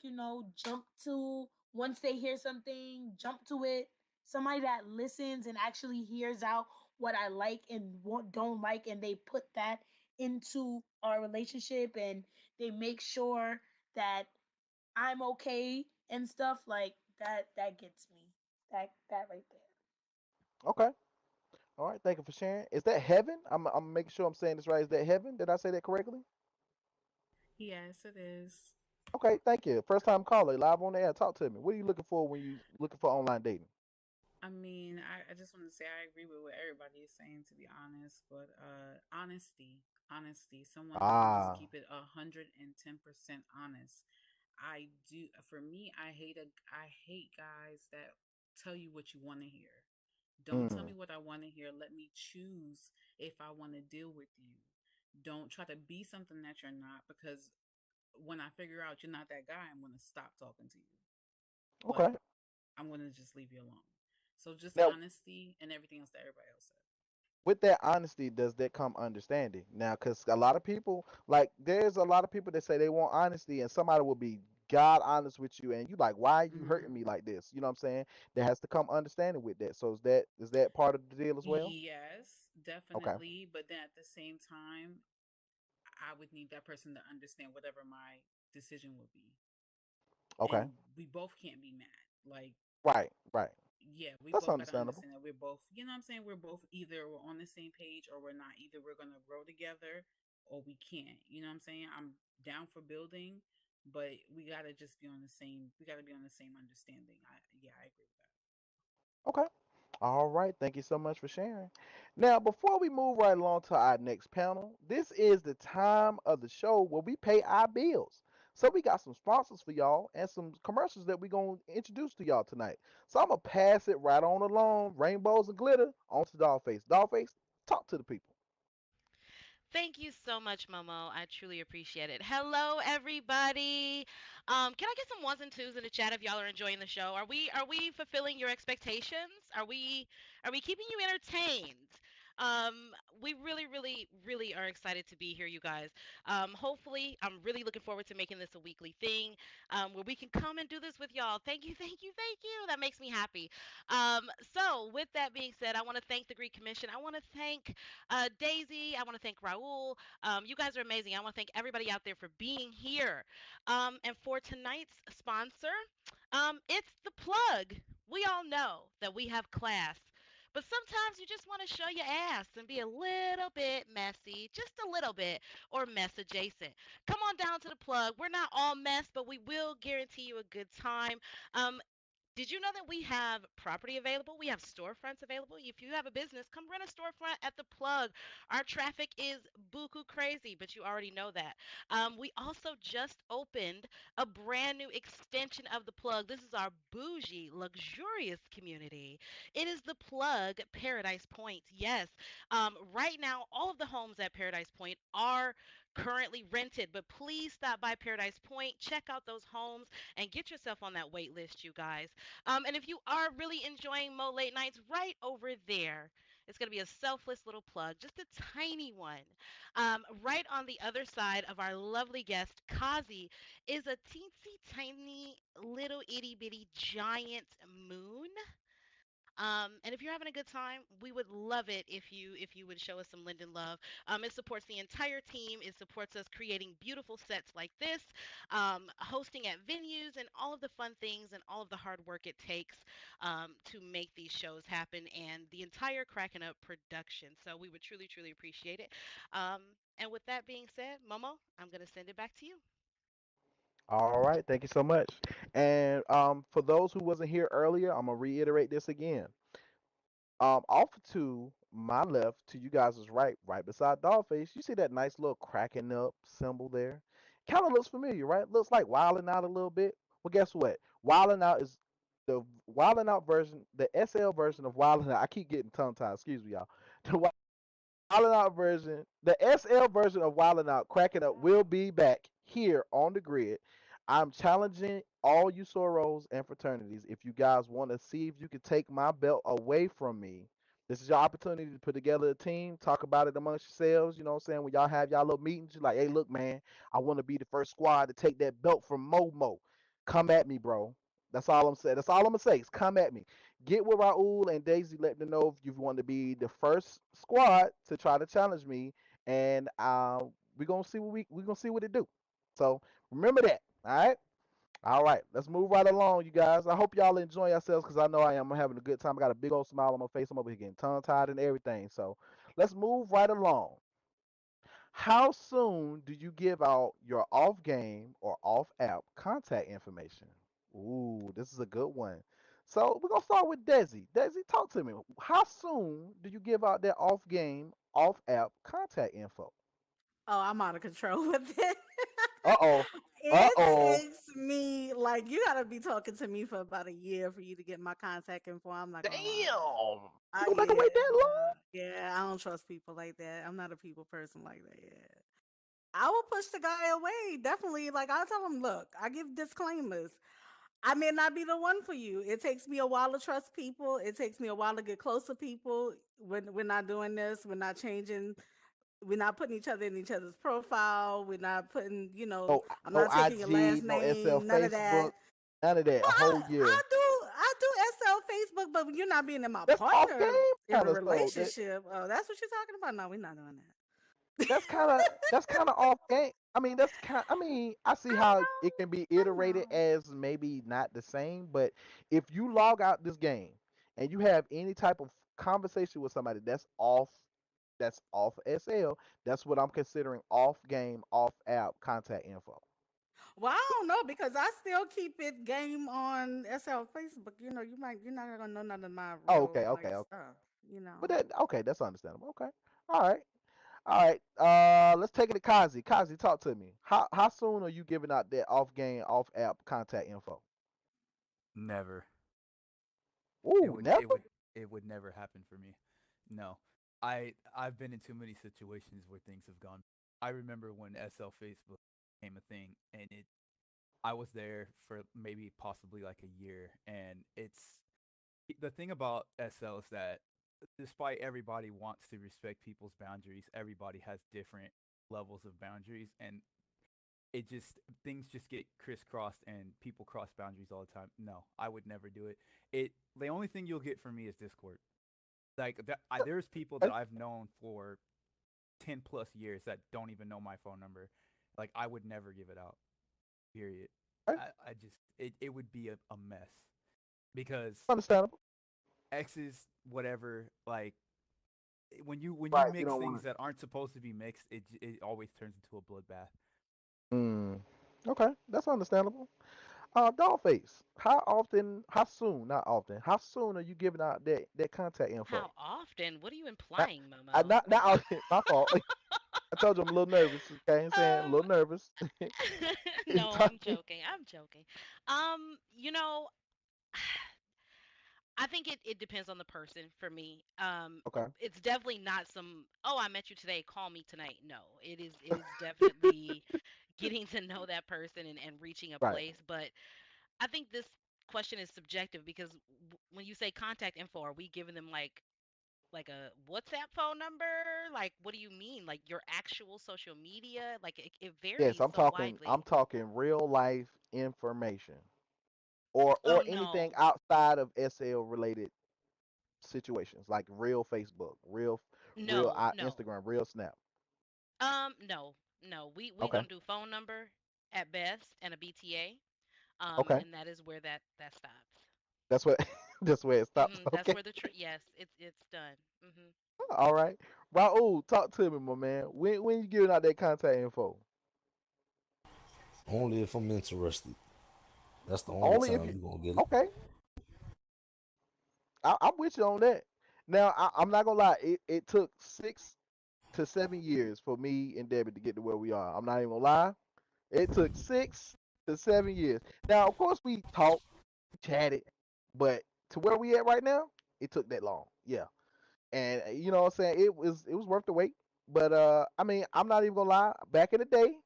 S7: jump to once they hear something, jump to it. Somebody that listens and actually hears out what I like and what don't like, and they put that into our relationship, and they make sure that I'm okay and stuff like that. That gets me. That right there.
S1: Okay. All right. Thank you for sharing. Is that heaven? I'm making sure I'm saying this right. Is that heaven? Did I say that correctly?
S2: Yes, it is.
S1: Okay. Thank you. First time caller, live on the air. Talk to me. What are you looking for when you looking for online dating?
S13: I mean, I just want to say I agree with what everybody is saying, to be honest. But honesty, someone who can just
S1: Ah.
S13: keep it 110% honest. I do. For me, I hate guys that tell you what you want to hear. Don't tell
S1: Mm.
S13: me what I want to hear. Let me choose if I want to deal with you. Don't try to be something that you're not, because when I figure out you're not that guy, I'm going to stop talking to you. But
S1: Okay.
S13: I'm going to just leave you alone. So just
S1: Now,
S13: honesty and everything else that everybody else said.
S1: with that honesty, does that come understanding? Now, because a lot of people, like, there's a lot of people that say they want honesty, and somebody will be God honest with you, and you like, why are you
S13: Hmm.
S1: hurting me like this? You know what I'm saying? There has to come understanding with that. So is that part of the deal as well?
S13: Yes,
S1: Okay.
S13: definitely. But then at the same time, I would need that person to understand whatever my decision would be.
S1: Okay.
S13: And we both can't be mad. Like,
S1: Right. Right.
S13: yeah, we
S1: That's
S13: both got to
S1: understandable.
S13: understand that we're both, you know what I'm saying? We're both either we're on the same page or we're not. Either we're going to grow together or we can't. You know what I'm saying? I'm down for building, but we got to just be on the same, we got to be on the same understanding. Yeah, I agree with that.
S1: Okay. All right. Thank you so much for sharing. Now, before we move right along to our next panel, this is the time of the show where we pay our bills. So we got some sponsors for y'all and some commercials that we're going to introduce to y'all tonight. So I'm going to pass it right on along, rainbows and glitter, onto Dollface. Dollface, talk to the people.
S3: Thank you so much, Momo. I truly appreciate it. Hello, everybody. Can I get some ones and twos in the chat if y'all are enjoying the show? Are we fulfilling your expectations? Are we keeping you entertained? Um, we really, really, really are excited to be here, you guys. Hopefully, I'm really looking forward to making this a weekly thing, where we can come and do this with y'all. Thank you, thank you, thank you. That makes me happy. So, with that being said, I want to thank the Greek Commission. I want to thank Daisy. I want to thank Raul. You guys are amazing. I want to thank everybody out there for being here. And for tonight's sponsor, it's the plug. We all know that we have class. But sometimes you just want to show your ass and be a little bit messy, just a little bit, or mess adjacent. Come on down to the plug. We're not all mess, but we will guarantee you a good time. Um, did you know that we have property available? We have storefronts available. If you have a business, come rent a storefront at the plug. Our traffic is buku crazy, but you already know that. We also just opened a brand new extension of the plug. This is our bougie, luxurious community. It is the plug Paradise Point. Yes. Right now, all of the homes at Paradise Point are currently rented, but please stop by Paradise Point, check out those homes, and get yourself on that wait list, you guys. And if you are really enjoying Mo Late Nights, right over there, it's going to be a selfless little plug, just a tiny one. Right on the other side of our lovely guest, Kazi, is a teensy tiny little itty bitty giant moon. And if you're having a good time, we would love it if you would show us some Linden love. It supports the entire team. It supports us creating beautiful sets like this, hosting at venues, and all of the fun things and all of the hard work it takes to make these shows happen, and the entire Cracking Up production. So we would truly, truly appreciate it. Um, and with that being said, Momo, I'm gonna send it back to you.
S1: All right. Thank you so much. And for those who wasn't here earlier, I'm gonna reiterate this again. Off to my left, to you guys' right, right beside Dollface, you see that nice little cracking up symbol there? Kind of looks familiar, right? Looks like Wildin' Out a little bit. Well, guess what? Wildin' Out is the Wildin' Out version, the SL version of Wildin' Out. I keep getting tongue tied. Excuse me, y'all. The Wildin' Out version, the SL version of Wildin' Out, cracking up will be back here on the grid. I'm challenging all you sorors and fraternities. If you guys want to see if you can take my belt away from me, this is your opportunity to put together a team, talk about it amongst yourselves. You know what I'm saying? When y'all have y'all little meetings, you're like, hey, look, man, I want to be the first squad to take that belt from Momo. Come at me, bro. That's all I'm saying. That's all I'm gonna say is come at me. Get with Raul and Daisy. Let them know if you want to be the first squad to try to challenge me, and we're gonna see what we gonna see what it do. So remember that. All right. All right. Let's move right along, you guys. I hope y'all enjoy yourselves because I know I am. I'm having a good time. I got a big old smile on my face. I'm over here getting tongue tied and everything. So let's move right along. How soon do you give out your off game or off app contact information? Ooh, this is a good one. So we're gonna start with Desi. Desi, talk to me. How soon do you give out that off game, off app contact info?
S2: Oh, I'm out of control with it.
S1: Uh oh. Uh
S2: It
S1: oh.
S2: takes me like you gotta be talking to me for about a year for you to get my contact info. I'm not gonna lie.
S1: Damn. You gonna make it
S2: Yeah,
S1: wait that long?
S2: yeah. I don't trust people like that. I'm not a people person like that. Yeah. I will push the guy away. Definitely. Like I'll tell him, look, I give disclaimers. I may not be the one for you. It takes me a while to trust people. It takes me a while to get close to people. We're not doing this. We're not changing. We're not putting each other in each other's profile. We're not putting,
S1: No,
S2: I'm
S1: no
S2: not taking your
S1: IG,
S2: last
S1: no SL,
S2: name, none of that.
S1: Facebook, none of that.
S2: Well,
S1: A whole year.
S2: I do SL Facebook, but you're not being in my
S1: That's off game
S2: partner in a
S1: kind of so.
S2: relationship. Oh, that's what you're talking about? No, we're not doing that.
S1: That's kind of off game. I mean, that's kind. I mean, I see
S2: I
S1: how it can be
S2: know. I
S1: iterated
S2: know.
S1: as maybe not the same, but if you log out this game and you have any type of conversation with somebody that's off SL, that's what I'm considering off game, off app contact info.
S2: Well, I don't know because I still keep it game on SL Facebook. You're not gonna know none of my
S1: Oh,
S2: real
S1: okay,
S2: like
S1: okay, okay.
S2: stuff. You
S1: But
S2: know.
S1: that okay, that's understandable. Okay, all right. All right, let's take it to Kazi. Kazi, talk to me. How soon are you giving out that off game, off app contact info?
S5: Never. It
S1: Ooh,
S5: would
S1: never.
S5: it would it would never happen for me. No. I've been in too many situations where things have gone. I remember when SL Facebook became a thing and it I was there for maybe possibly like a year and it's the thing about SL is that despite everybody wants to respect people's boundaries, everybody has different levels of boundaries and it just things just get crisscrossed and people cross boundaries all the time. No, I would never do it. It the only thing you'll get from me is Discord. Like there's people that
S1: Okay,
S5: I've known for 10 plus years that don't even know my phone number. Like I would never give it out. Period.
S1: okay,
S5: I just it would be a mess because
S1: understandable.
S5: exes whatever like when you
S1: Right, you
S5: mix
S1: don't
S5: things
S1: want
S5: that aren't supposed to be mixed, it always turns into a bloodbath.
S1: to. Okay, that's understandable. Dollface, how soon, not often, how soon are you giving out that contact info?
S3: How often? What are you
S1: I,
S3: implying, Momo?
S1: not often, my fault. I told you I'm a little nervous. Okay, I'm saying a
S3: um,
S1: little nervous.
S3: no,
S1: Talk-
S3: I'm joking. I'm joking. You know, I think it depends on the person for me.
S1: okay,
S3: It's definitely not some, oh, I met you today, call me tonight. No, it is definitely getting to know that person and reaching a
S1: right.
S3: place. But I think this question is subjective because when you say contact info, are we giving them like a WhatsApp phone number? Like, what do you mean? Like your actual social media? Like it
S1: Yes,
S3: varies
S1: I'm
S3: so
S1: talking. I'm
S3: widely.
S1: talking real life information,
S3: Oh
S1: or anything
S3: no,
S1: outside of SL related situations, like real Facebook, real
S3: no, no.
S1: Instagram, real Snap.
S3: No, no. We
S1: Okay,
S3: gonna do phone number at best and a BTA.
S1: okay,
S3: And that is where that stops.
S1: that's what that's where it stops.
S3: That's
S1: Okay,
S3: where yes, it's done.
S1: all right. Raul, talk to me, my man. When you giving out that contact info?
S4: Only if I'm interested. That's the only
S1: Only if
S4: time
S1: you
S4: you gonna get it.
S1: okay. I'm with you on that. Now I'm not gonna lie. It took 6 to 7 years for me and Debbie to get to where we are. I'm not even gonna lie. It took 6 to 7 years. Now, of course, we talked, chatted, but to where we at right now, it took that long. Yeah, and you know what I'm saying. It was worth the wait. But I mean, I'm not even gonna lie. Back in the day,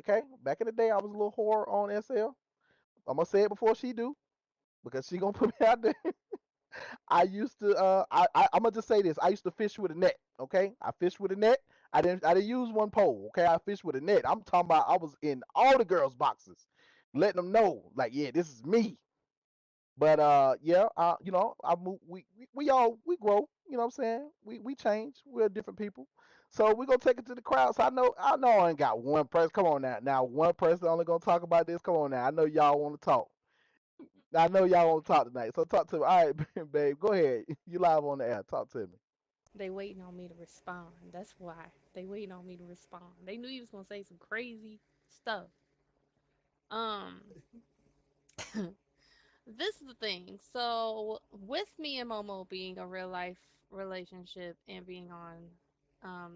S1: okay, back in the day, I was a little whore on SL. I'm gonna say it before she do because she gonna put me out there. I used to I'm gonna just say this. I used to fish with a net. Okay, I fished with a net. I didn't use one pole. Okay, I fished with a net. I'm talking about I was in all the girls' boxes, letting them know like, yeah, this is me. But yeah, I move. We all we grow. You know what I'm saying? We change. We're different people. So we gonna take it to the crowd. So I know I ain't got one person. Come on now. Now one person only gonna talk about this. Come on now. I know y'all want to talk. I know y'all want to talk tonight. So talk to me. All right, babe. Go ahead. You live on the air. Talk to me.
S10: They waiting on me to respond. That's why. They waiting on me to respond. They knew he was gonna say some crazy stuff. Um, this is the thing. So with me and Momo being a real life relationship and being on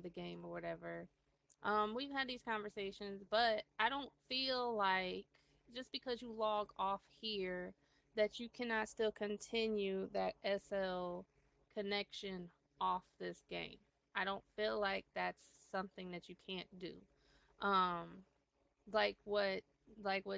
S10: the game or whatever, we've had these conversations, but I don't feel like just because you log off here that you cannot still continue that SL connection off this game. I don't feel like that's something that you can't do. Um, like what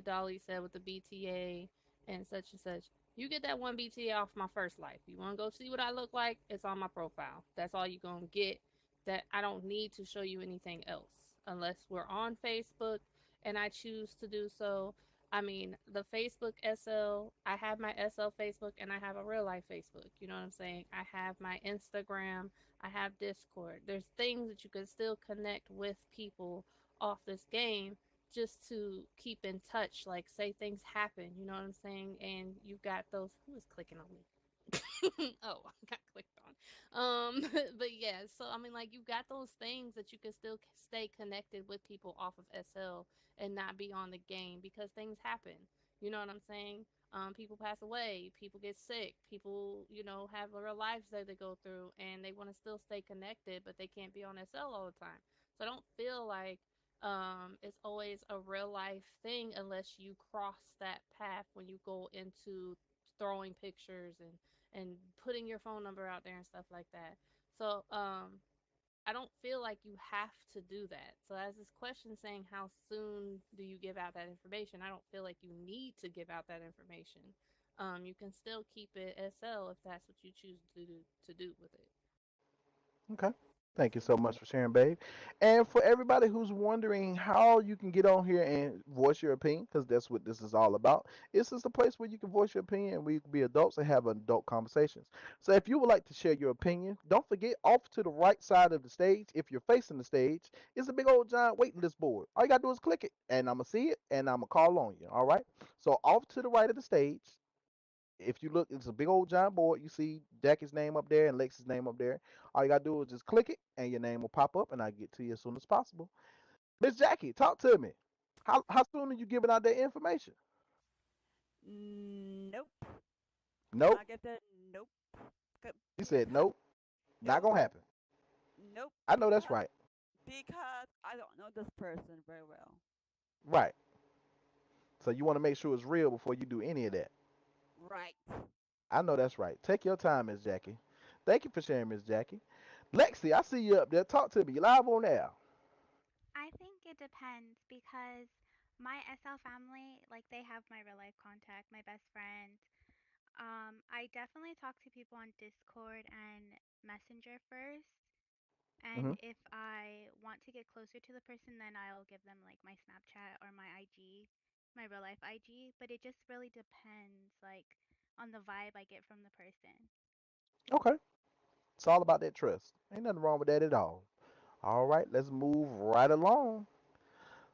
S10: Dolly said with the BTA and such and such. You get that one BTA off my first life. You want to go see what I look like? It's on my profile. That's all you're going to get. That I don't need to show you anything else unless we're on Facebook and I choose to do so. I mean, the Facebook SL, I have my SL Facebook and I have a real life Facebook. You know what I'm saying? I have my Instagram, I have Discord. There's things that you can still connect with people off this game just to keep in touch, like say things happen, you know what I'm saying? And you've got those who is clicking on me. Oh, I got clicked on. But yeah, so I mean, like you got those things that you can still stay connected with people off of SL and not be on the game because things happen. You know what I'm saying? People pass away, people get sick, people, have real lives that they go through, and they want to still stay connected, but they can't be on SL all the time. So I don't feel like it's always a real life thing unless you cross that path when you go into throwing pictures and putting your phone number out there and stuff like that. So I don't feel like you have to do that. So as this question saying how soon do you give out that information, I don't feel like you need to give out that information. You can still keep it SL if that's what you choose to do with it.
S1: Okay. Thank you so much for sharing, babe. And for everybody who's wondering how you can get on here and voice your opinion, because that's what this is all about. This is a place where you can voice your opinion and we can be adults and have adult conversations. So if you would like to share your opinion, don't forget off to the right side of the stage, if you're facing the stage, is a big old giant waiting list board. All you gotta do is click it, and I'm gonna see it and I'm gonna call on you. All right. So off to the right of the stage, if you look, it's a big old giant board. You see Jackie's name up there and Lexi's name up there. All you gotta do is just click it, and your name will pop up, and I get to you as soon as possible. Miss Jackie, talk to me. How soon are you giving out that information?
S11: Nope.
S1: Nope.
S11: Cannot get that. Nope.
S1: He said nope. Not
S11: Nope.
S1: gonna happen.
S11: Nope.
S1: I know that's right.
S11: Because I don't know this person very well.
S1: Right. So you want to make sure it's real before you do any of that.
S11: Right.
S1: I know that's right. Take your time, Miss Jackie. Thank you for sharing, Miss Jackie. Lexi, I see you up there. Talk to me. You live on air.
S12: I think it depends because my SL family, like they have my real life contact, my best friend. I definitely talk to people on Discord and Messenger first.
S1: Hmm.
S12: And if I want to get closer to the person, then I'll give them like my Snapchat or my IG, my real life IG. But it just really depends, like, on the vibe I get from the person.
S1: Okay. It's all about that trust. Ain't nothing wrong with that at all. All right, let's move right along.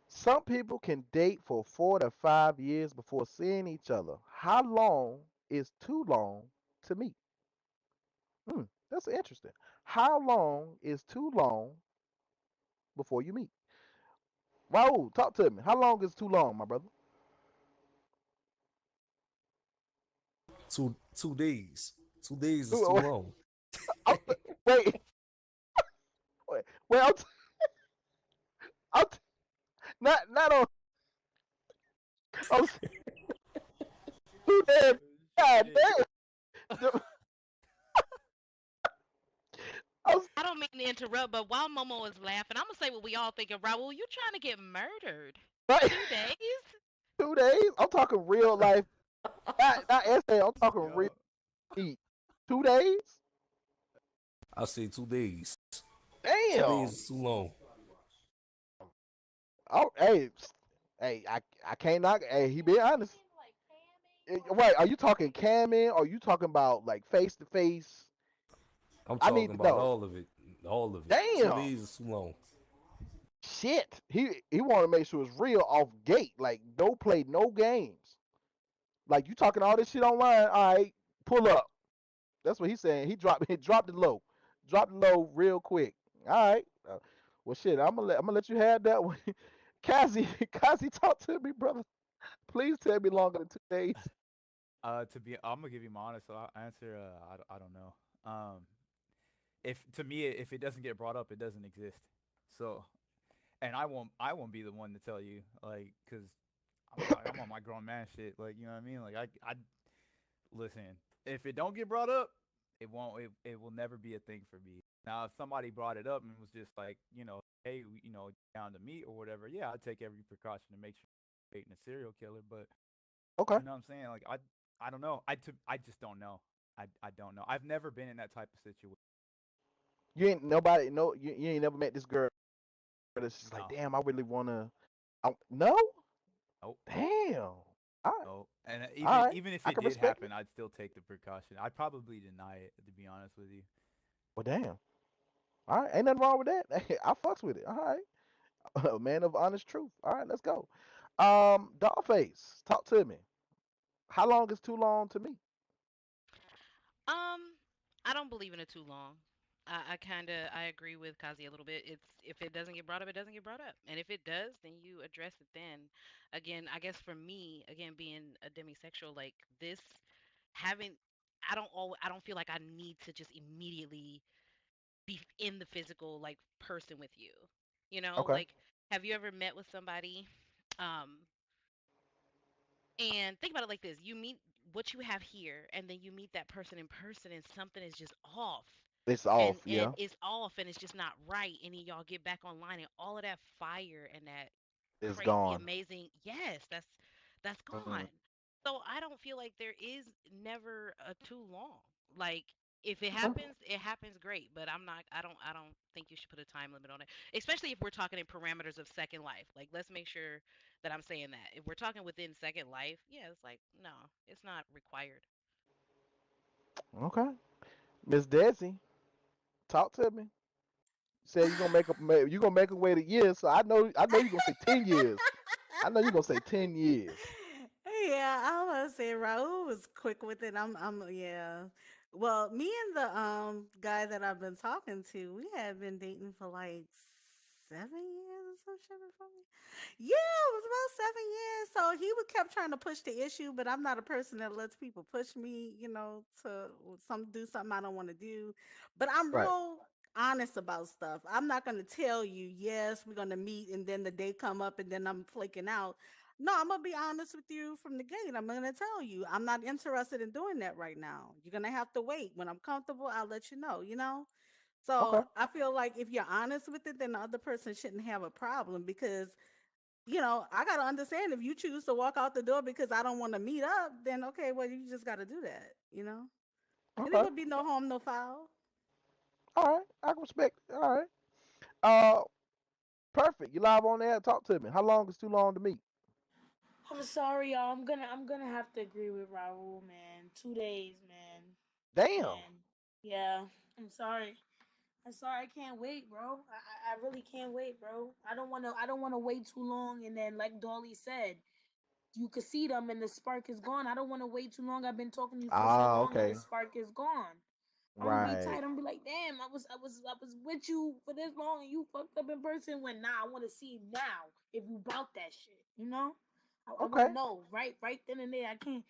S1: Some people can date for 4 to 5 years before seeing each other. How long is too long to meet? Hmm, that's interesting. How long is too long before you meet? Raul, talk to me. How long is too long, my brother?
S4: Two days. 2 days is too
S1: Two-
S4: long.
S1: I'm- Wait, wait. Not on. I'm s- too damn. God
S5: Shit.
S1: damn. The- I'm s-
S3: I don't mean to interrupt, but while Momo was laughing, I'm gonna say what we all think of Raul. You trying to get murdered?
S1: right.
S3: 2 days?
S1: 2 days. I'm talking real life. Not essay. I'm talking real
S5: Yo,
S1: heat. 2 days.
S4: I say 2 days. 2 days
S1: Damn.
S4: is too long.
S1: Oh, hey, I can't knock. Hey, he be honest. Wait, are you talking camming? Or are you talking about like face to face?
S4: I'm
S1: I need
S4: talking
S1: to
S4: about
S1: know.
S4: all of it. All of it. two
S1: Damn.
S4: days is too long.
S1: Shit. He want to make sure it's real off gate. Like no play, no games. Like you talking all this shit online. All right, pull up. That's what he's saying. He dropped it low. Dropped it low real quick. All right. Well, shit. I'm gonna let you have that one. Kazi, Kazi, talk to me, brother. Please tell me longer than 2 days.
S5: I'm gonna give you my honest answer. I don't know. If to me, if it doesn't get brought up, it doesn't exist. So, and I won't be the one to tell you, like, cause I'm on my grown man shit. Like, you know what I mean? Like, I listen. If it don't get brought up, it won't. It will never be a thing for me. Now, if somebody brought it up and was just like, hey, down to meet or whatever, yeah, I'd take every precaution to make sure I'm dating a serial killer. But
S1: Okay.
S5: you know what I'm saying? Like, I don't know. I just don't know. I don't know. I've never been in that type of situation.
S1: You ain't nobody. No, you ain't never met this girl that's just like,
S5: No,
S1: damn, I really wanna. No.
S5: nope,
S1: Damn. All right.
S5: nope. And
S1: All
S5: even
S1: right.
S5: even if
S1: I
S5: it
S1: can
S5: did
S1: respect it.
S5: happen, I'd still take the precaution. I'd probably deny it, to be honest with you.
S1: Well, damn. All right. Ain't nothing wrong with that. I fucks with it. All right. A man of honest truth. All right. Let's go. Dollface, talk to me. How long is too long to me?
S3: Um, I don't believe in it too long. I kind of I agree with Kazi a little bit. It's if it doesn't get brought up, it doesn't get brought up, and if it does, then you address it then. Again, I guess for me, again being a demisexual, like this, having I don't feel like I need to just immediately be in the physical like person with you.
S1: Okay.
S3: Like have you ever met with somebody? Um, and think about it like this: you meet what you have here, and then you meet that person in person, and something is just off,
S1: It's
S3: and
S1: off.
S3: and
S1: Yeah.
S3: it's off, and it's just not right. And then y'all get back online, and all of that fire and that
S1: It's
S3: crazy,
S1: gone.
S3: amazing, yes, that's
S1: Mm.
S3: gone. So I don't feel like there is never a too long. Like if
S1: Okay.
S3: it happens great, but I don't think you should put a time limit on it. Especially if we're talking in parameters of Second Life. Like let's make sure that I'm saying that. If we're talking within Second Life, yeah, it's like no, it's not required.
S1: Okay. Miss Desi, talk to me. Said you gonna make a wait a year, so I know you're gonna say 10 years. I know you're gonna say 10 years.
S2: Yeah, I was say Raul was quick with it. Yeah. Well, me and the guy that I've been talking to, we had been dating for like 7 years or some shit before me. Yeah, it was about 7 years. So he would kept trying to push the issue, but I'm not a person that lets people push me, to do something I don't want to do. But I'm
S1: Right.
S2: real honest about stuff. I'm not gonna tell you, yes, we're gonna meet, and then the day come up and then I'm flaking out. No, I'm gonna be honest with you from the gate. I'm gonna tell you I'm not interested in doing that right now. You're gonna have to wait. When I'm comfortable, I'll let you know. So
S1: Okay.
S2: I feel like if you're honest with it, then the other person shouldn't have a problem because I gotta understand if you choose to walk out the door because I don't want to meet up, then okay, well you just gotta do that. And it
S1: Okay.
S2: would be no harm, no foul.
S1: All right. I can respect. All right. Uh, perfect. You live on there. Talk to me. How long is too long to meet?
S7: I'm sorry, y'all. I'm gonna have to agree with Raul, man. 2 days, man.
S1: Damn.
S7: Man. Yeah. I'm sorry. I'm sorry. I can't wait, bro. I really can't wait, bro. I don't wanna wait too long and then like Dolly said, you could see them and the spark is gone. I don't wanna wait too long. I've been talking to you for so
S1: Ah.
S7: long and the
S1: Okay.
S7: spark is gone. I'm gonna be tight.
S1: Right.
S7: I'm gonna be like, damn, I was with you for this long and you fucked up in person. When nah, I want to see now if you bout that shit. I want to
S1: Okay.
S7: know right then and there. I can't.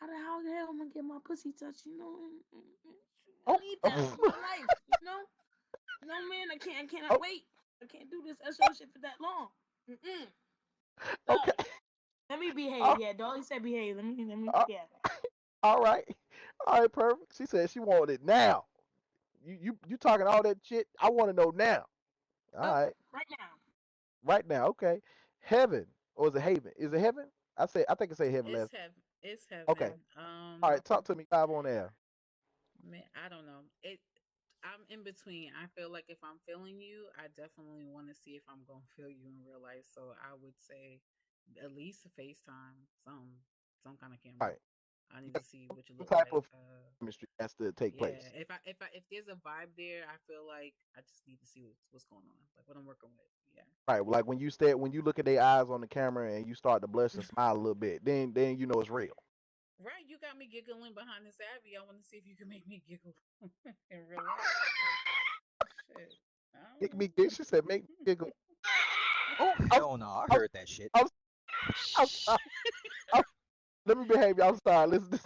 S7: How the hell I'm gonna get my pussy touched? I
S1: Oh,
S7: need that for my life. Man, I cannot
S1: oh,
S7: wait. I can't do this SO shit for that long. Mm-mm.
S1: okay.
S7: No. Let me behave.
S1: Oh,
S7: Yeah, Dolly said behave.
S1: uh,
S7: Yeah.
S1: all right. All right, perfect. She said she wanted it now. You talking all that shit? I want to know now. All
S7: Oh,
S1: right,
S7: right now.
S1: right now. Okay. Heaven or is it Haven? Is it Heaven? I think it say Heaven
S13: It's
S1: last.
S13: heaven. It's
S1: Okay.
S13: heaven.
S1: All right. Talk to me live on air.
S13: Man, I don't know. I'm in between. I feel like if I'm feeling you, I definitely want to see if I'm gonna feel you in real life. So I would say at least a FaceTime, some kind of
S1: All
S13: camera.
S1: right.
S13: I need
S1: Yeah,
S13: to see what you
S1: some
S13: look
S1: type
S13: like.
S1: of chemistry has to take
S13: Yeah.
S1: place.
S13: If there's a vibe there, I feel like I just need to see what's going on, like what I'm working with. Yeah.
S1: Right. Like when you look at their eyes on the camera and you start to blush and smile a little bit, then you know it's real.
S13: Right. You got me giggling behind this Abby. I want to see if you can make me giggle in real life. Like shit. I
S1: Make
S13: don't
S1: me giggle. She said, "Make me giggle."
S14: Oh
S1: I'm,
S14: hell no! I
S1: I'm,
S14: heard that shit.
S1: I'm, I'm sorry. I'm, let me behave. I'm sorry. Listen,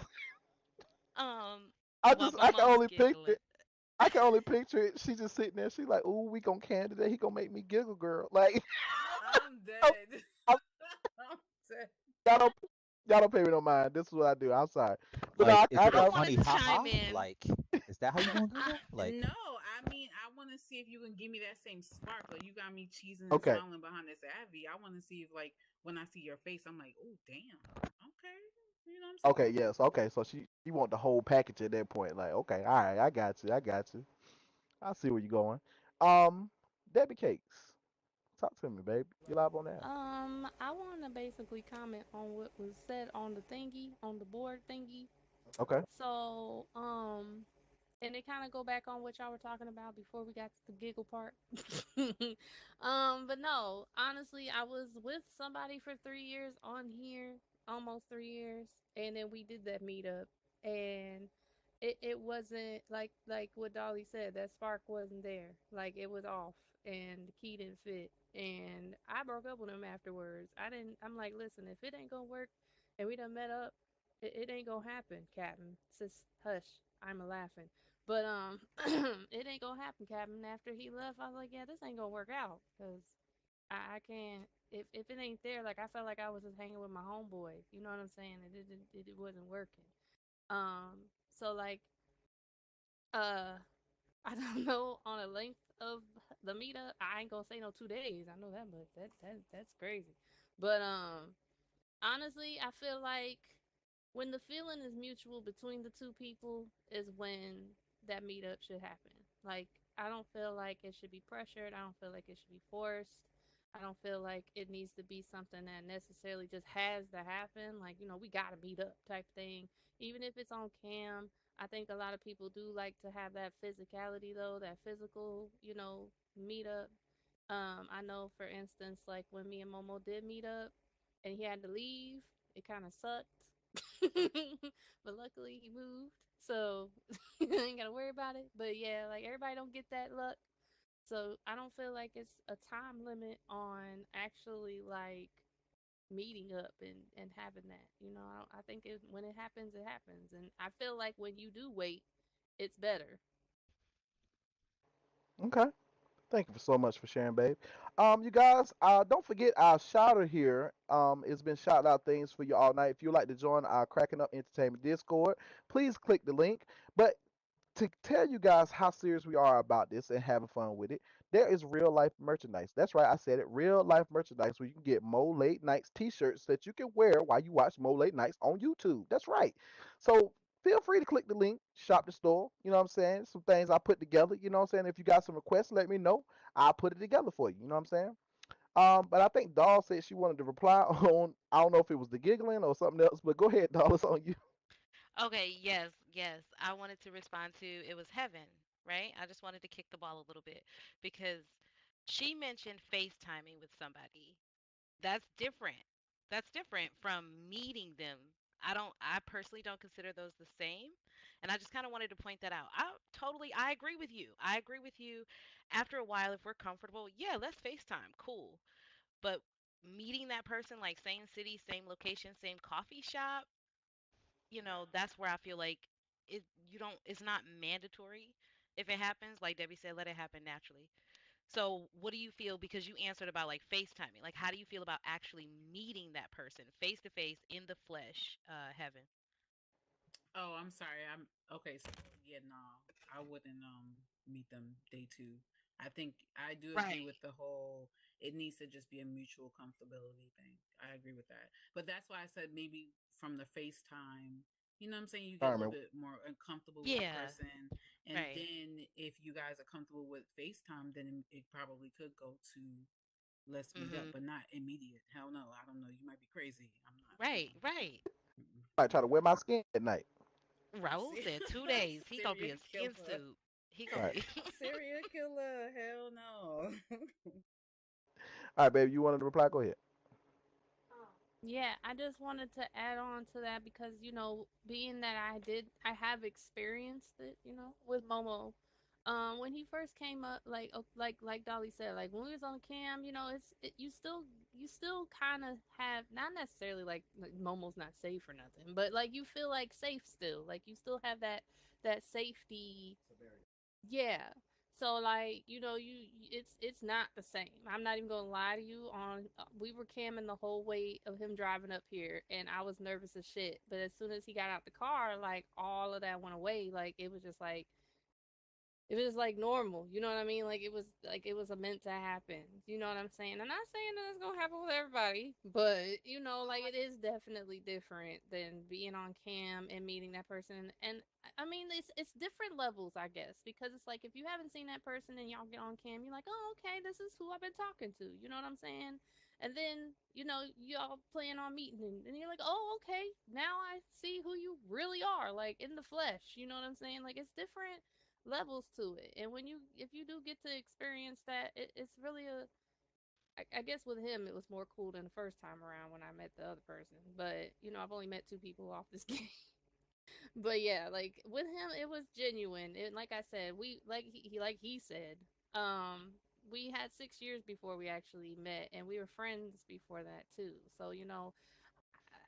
S3: Um,
S1: I
S3: while
S1: just
S3: my
S1: I can
S3: mom's
S1: only picture
S3: giggling.
S1: it. I can only picture it. She just sitting there. She like, "Ooh, we gonna candidate. He gonna make me giggle, girl." Like,
S13: I'm
S1: I'm,
S13: dead.
S1: I'm,
S13: I'm dead.
S1: y'all don't y'all don't pay me no mind. This is what I do. I'm sorry, but no,
S14: Like, is
S1: I
S14: it
S3: I
S14: a
S1: got
S3: wanted
S14: funny
S3: to chime
S14: haha?
S3: in.
S14: Like, is that how you gonna do
S3: I,
S14: that? Like,
S13: No, I mean, I want to see if you can give me that same spark. Like, you got me cheesing and
S1: okay.
S13: smiling behind this Abby. I want to see if, like, when I see your face, I'm like, oh, damn. Okay. You know what I'm
S1: Okay,
S13: saying?
S1: yes, okay. So she want the whole package at that point. Like, okay, all right, I got you, I got you. I see where you're going. Um, Debbie Cakes, talk to me, baby. You live on that?
S10: I want to basically comment on what was said on the thingy, on the board thingy.
S1: Okay.
S10: So, and it kind of go back on what y'all were talking about before we got to the giggle part. But no, honestly, I was with somebody for 3 years on here, almost 3 years, and then we did that meetup, and it wasn't like what Dolly said. That spark wasn't there. Like it was off, and the key didn't fit, and I broke up with him afterwards. I didn't. I'm like, listen, if it ain't gonna work, and we done met up, it ain't gonna happen, Captain. Sis, hush. I'm a laughing. But it ain't gonna happen, Captain. After he left, I was like, yeah, this ain't gonna work out because I can't. If it ain't there, like I felt like I was just hanging with my homeboy. You know what I'm saying? It wasn't working. So like uh, I don't know on a length of the meetup. I ain't gonna say no 2 days. I know that much. That's crazy. But honestly, I feel like when the feeling is mutual between the two people is when that meetup should happen. Like I don't feel like it should be pressured. I don't feel like it should be forced. I don't feel like it needs to be something that necessarily just has to happen. Like, we gotta meet up type thing. Even if it's on cam, I think a lot of people do like to have that physicality though, that physical, meetup. I know for instance, like when me and Momo did meet up and he had to leave, it kind of sucked. But luckily he moved, so I ain't gotta worry about it. But yeah, like everybody don't get that luck. So I don't feel like it's a time limit on actually like meeting up and having that. I think when it happens, it happens. And I feel like when you do wait, it's better.
S1: Okay. Thank you so much for sharing, babe. You guys, don't forget our shouter here. It's been shout out things for you all night. If you'd like to join our Cracking Up Entertainment Discord, please click the link. But to tell you guys how serious we are about this and having fun with it, there is real life merchandise. That's right, I said it. Real life merchandise where you can get Mo Late Nights t-shirts that you can wear while you watch Mo Late Nights on YouTube. That's right. So feel free to click the link, shop the store. You know what I'm saying? Some things I put together. You know what I'm saying? If you got some requests, let me know. I'll put it together for you. You know what I'm saying? But I think Doll said she wanted to reply on. I don't know if it was the giggling or something else, but go ahead, Doll. It's on you.
S3: Okay, yes, yes. I wanted to respond to it was heaven, right? I just wanted to kick the ball a little bit because she mentioned FaceTiming with somebody. That's different. That's different from meeting them. I personally don't consider those the same. And I just kind of wanted to point that out. I agree with you. I agree with you. After a while, if we're comfortable, yeah, let's FaceTime. Cool. But meeting that person, like same city, same location, same coffee shop, that's where I feel like you don't it's not mandatory. If it happens, like Debbie said, let it happen naturally. So, what do you feel, because you answered about like FaceTiming? Like, how do you feel about actually meeting that person face to face in the flesh, Heaven?
S13: Oh, I'm sorry. I'm okay. So yeah, no, I wouldn't meet them day two. I think I do agree
S3: Right.
S13: with the whole. It needs to just be a mutual comfortability thing. I agree with that. But that's why I said maybe from the FaceTime. You know what I'm saying? You get a little
S1: Carmen.
S13: bit more uncomfortable with the
S3: Yeah.
S13: person, and
S3: Right.
S13: then if you guys are comfortable with FaceTime, then it probably could go to let's meet up,
S3: Mhm.
S13: but not immediate. Hell no, I don't know. You might be crazy. I'm not.
S3: Right. Right.
S13: Mm-mm.
S1: I try to wear my skin at night.
S3: Raul said 2 days. He gonna be
S13: Serial
S3: a skin
S13: killer.
S3: suit. He gonna
S1: Right.
S3: be.
S13: Serial killer. Hell no.
S1: All right, baby. You wanted to reply? Go ahead.
S10: Yeah, I just wanted to add on to that because, being that I have experienced it, with Momo. When he first came up, like Dolly said, like when we was on cam, you still kind of have, not necessarily like Momo's not safe or nothing, but like you feel like safe still, like you still have that safety. Yeah. So like, it's not the same. I'm not even gonna lie to you. We were camming the whole way of him driving up here, and I was nervous as shit. But as soon as he got out the car, like all of that went away. Like it was just like normal. You know what I mean? Like it was a meant to happen. You know what I'm saying? I'm not saying that it's gonna happen with everybody, but like it is definitely different than being on cam and meeting that person. And I mean, it's different levels, I guess, because it's like if you haven't seen that person and y'all get on cam, you're like, oh, okay, this is who I've been talking to. You know what I'm saying? And then y'all plan on meeting, and you're like, oh, okay, now I see who you really are, like in the flesh. You know what I'm saying? Like it's different levels to it. And if you do get to experience that, it's really I guess with him it was more cool than the first time around when I met the other person. But I've only met two people off this game. But yeah, like with him it was genuine. And like I said, we like he said, um we had 6 years before we actually met, and we were friends before that too. So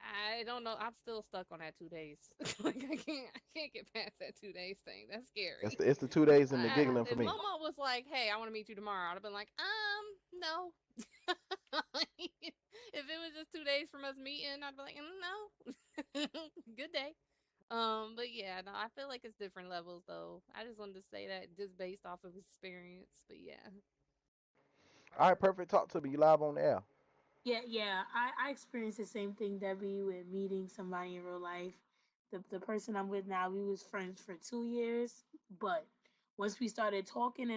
S10: I don't know. I'm still stuck on that 2 days. Like I can't get past that 2 days thing. That's
S1: It's
S10: scary.
S1: the 2 days and the giggling for
S10: If
S1: me.
S10: Momo was like, "Hey, I want to meet you tomorrow," I'd have been like, no." If it was just 2 days from us meeting, I'd be like, no. Good day. But yeah, no, I feel like it's different levels though. I just wanted to say that just based off of experience. But yeah.
S1: All right, perfect. Talk to me. You live on the air.
S7: Yeah. I experienced the same thing, Debbie, with meeting somebody in real life. The person I'm with now, we was friends for 2 years, but once we started talking,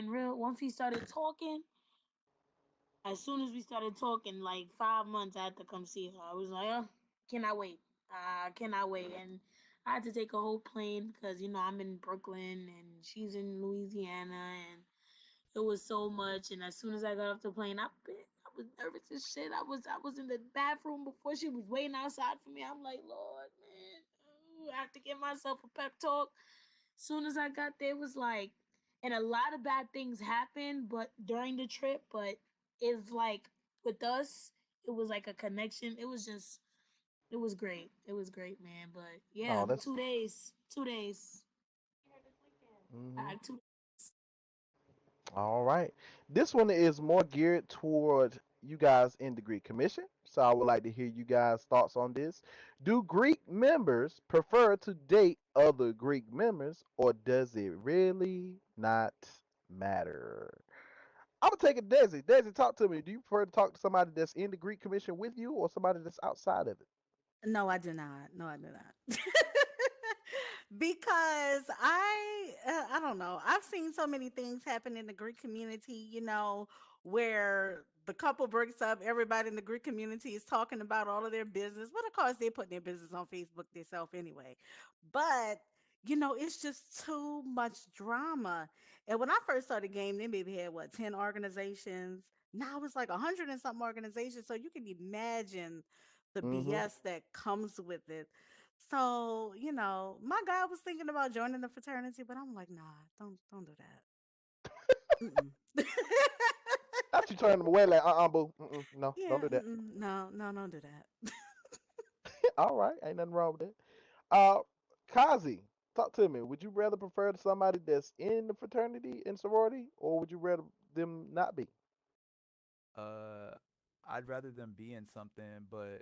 S7: as soon as we started talking, like 5 months, I had to come see her. I was like, oh, can I wait? Can I wait? And I had to take a whole plane because I'm in Brooklyn and she's in Louisiana, and it was so much. And as soon as I got off the plane, I was nervous as shit. I was in the bathroom before she was waiting outside for me. I'm like, Lord, man, I have to give myself a pep talk. Soon as I got there, it was like, and a lot of bad things happened, but during the trip, but it's like with us, it was like a connection. It was great. It was great, man. But yeah,
S1: Oh, that's
S7: 2 days, 2 days.
S1: hmm
S7: 2 days.
S1: all right. This one is more geared toward you guys in the Greek Commission. So I would like to hear you guys' thoughts on this. Do Greek members prefer to date other Greek members, or does it really not matter? I'm gonna take it, Desi. Desi, talk to me. Do you prefer to talk to somebody that's in the Greek Commission with you, or somebody that's outside of it?
S2: No, I do not. No, I do not. Because I don't know. I've seen so many things happen in the Greek community, where the couple breaks up, everybody in the Greek community is talking about all of their business. But of course, they're putting their business on Facebook themselves anyway. But it's just too much drama. And when I first started game, they maybe had what, 10 organizations. Now it's like 100 and something organizations. So you can imagine the
S1: Mm-hmm.
S2: BS that comes with it. So, my guy was thinking about joining the fraternity, but I'm like, nah, don't do that. Mm-mm.
S1: Not you turn them away like, boo. No, don't
S2: Yeah,
S1: do that.
S2: mm-mm. No, no, don't do that.
S1: All right, ain't nothing wrong with that. Uh, Kazi, talk to me. Would you rather prefer somebody that's in the fraternity and sorority, or would you rather them not be?
S5: Uh, I'd rather them be in something, but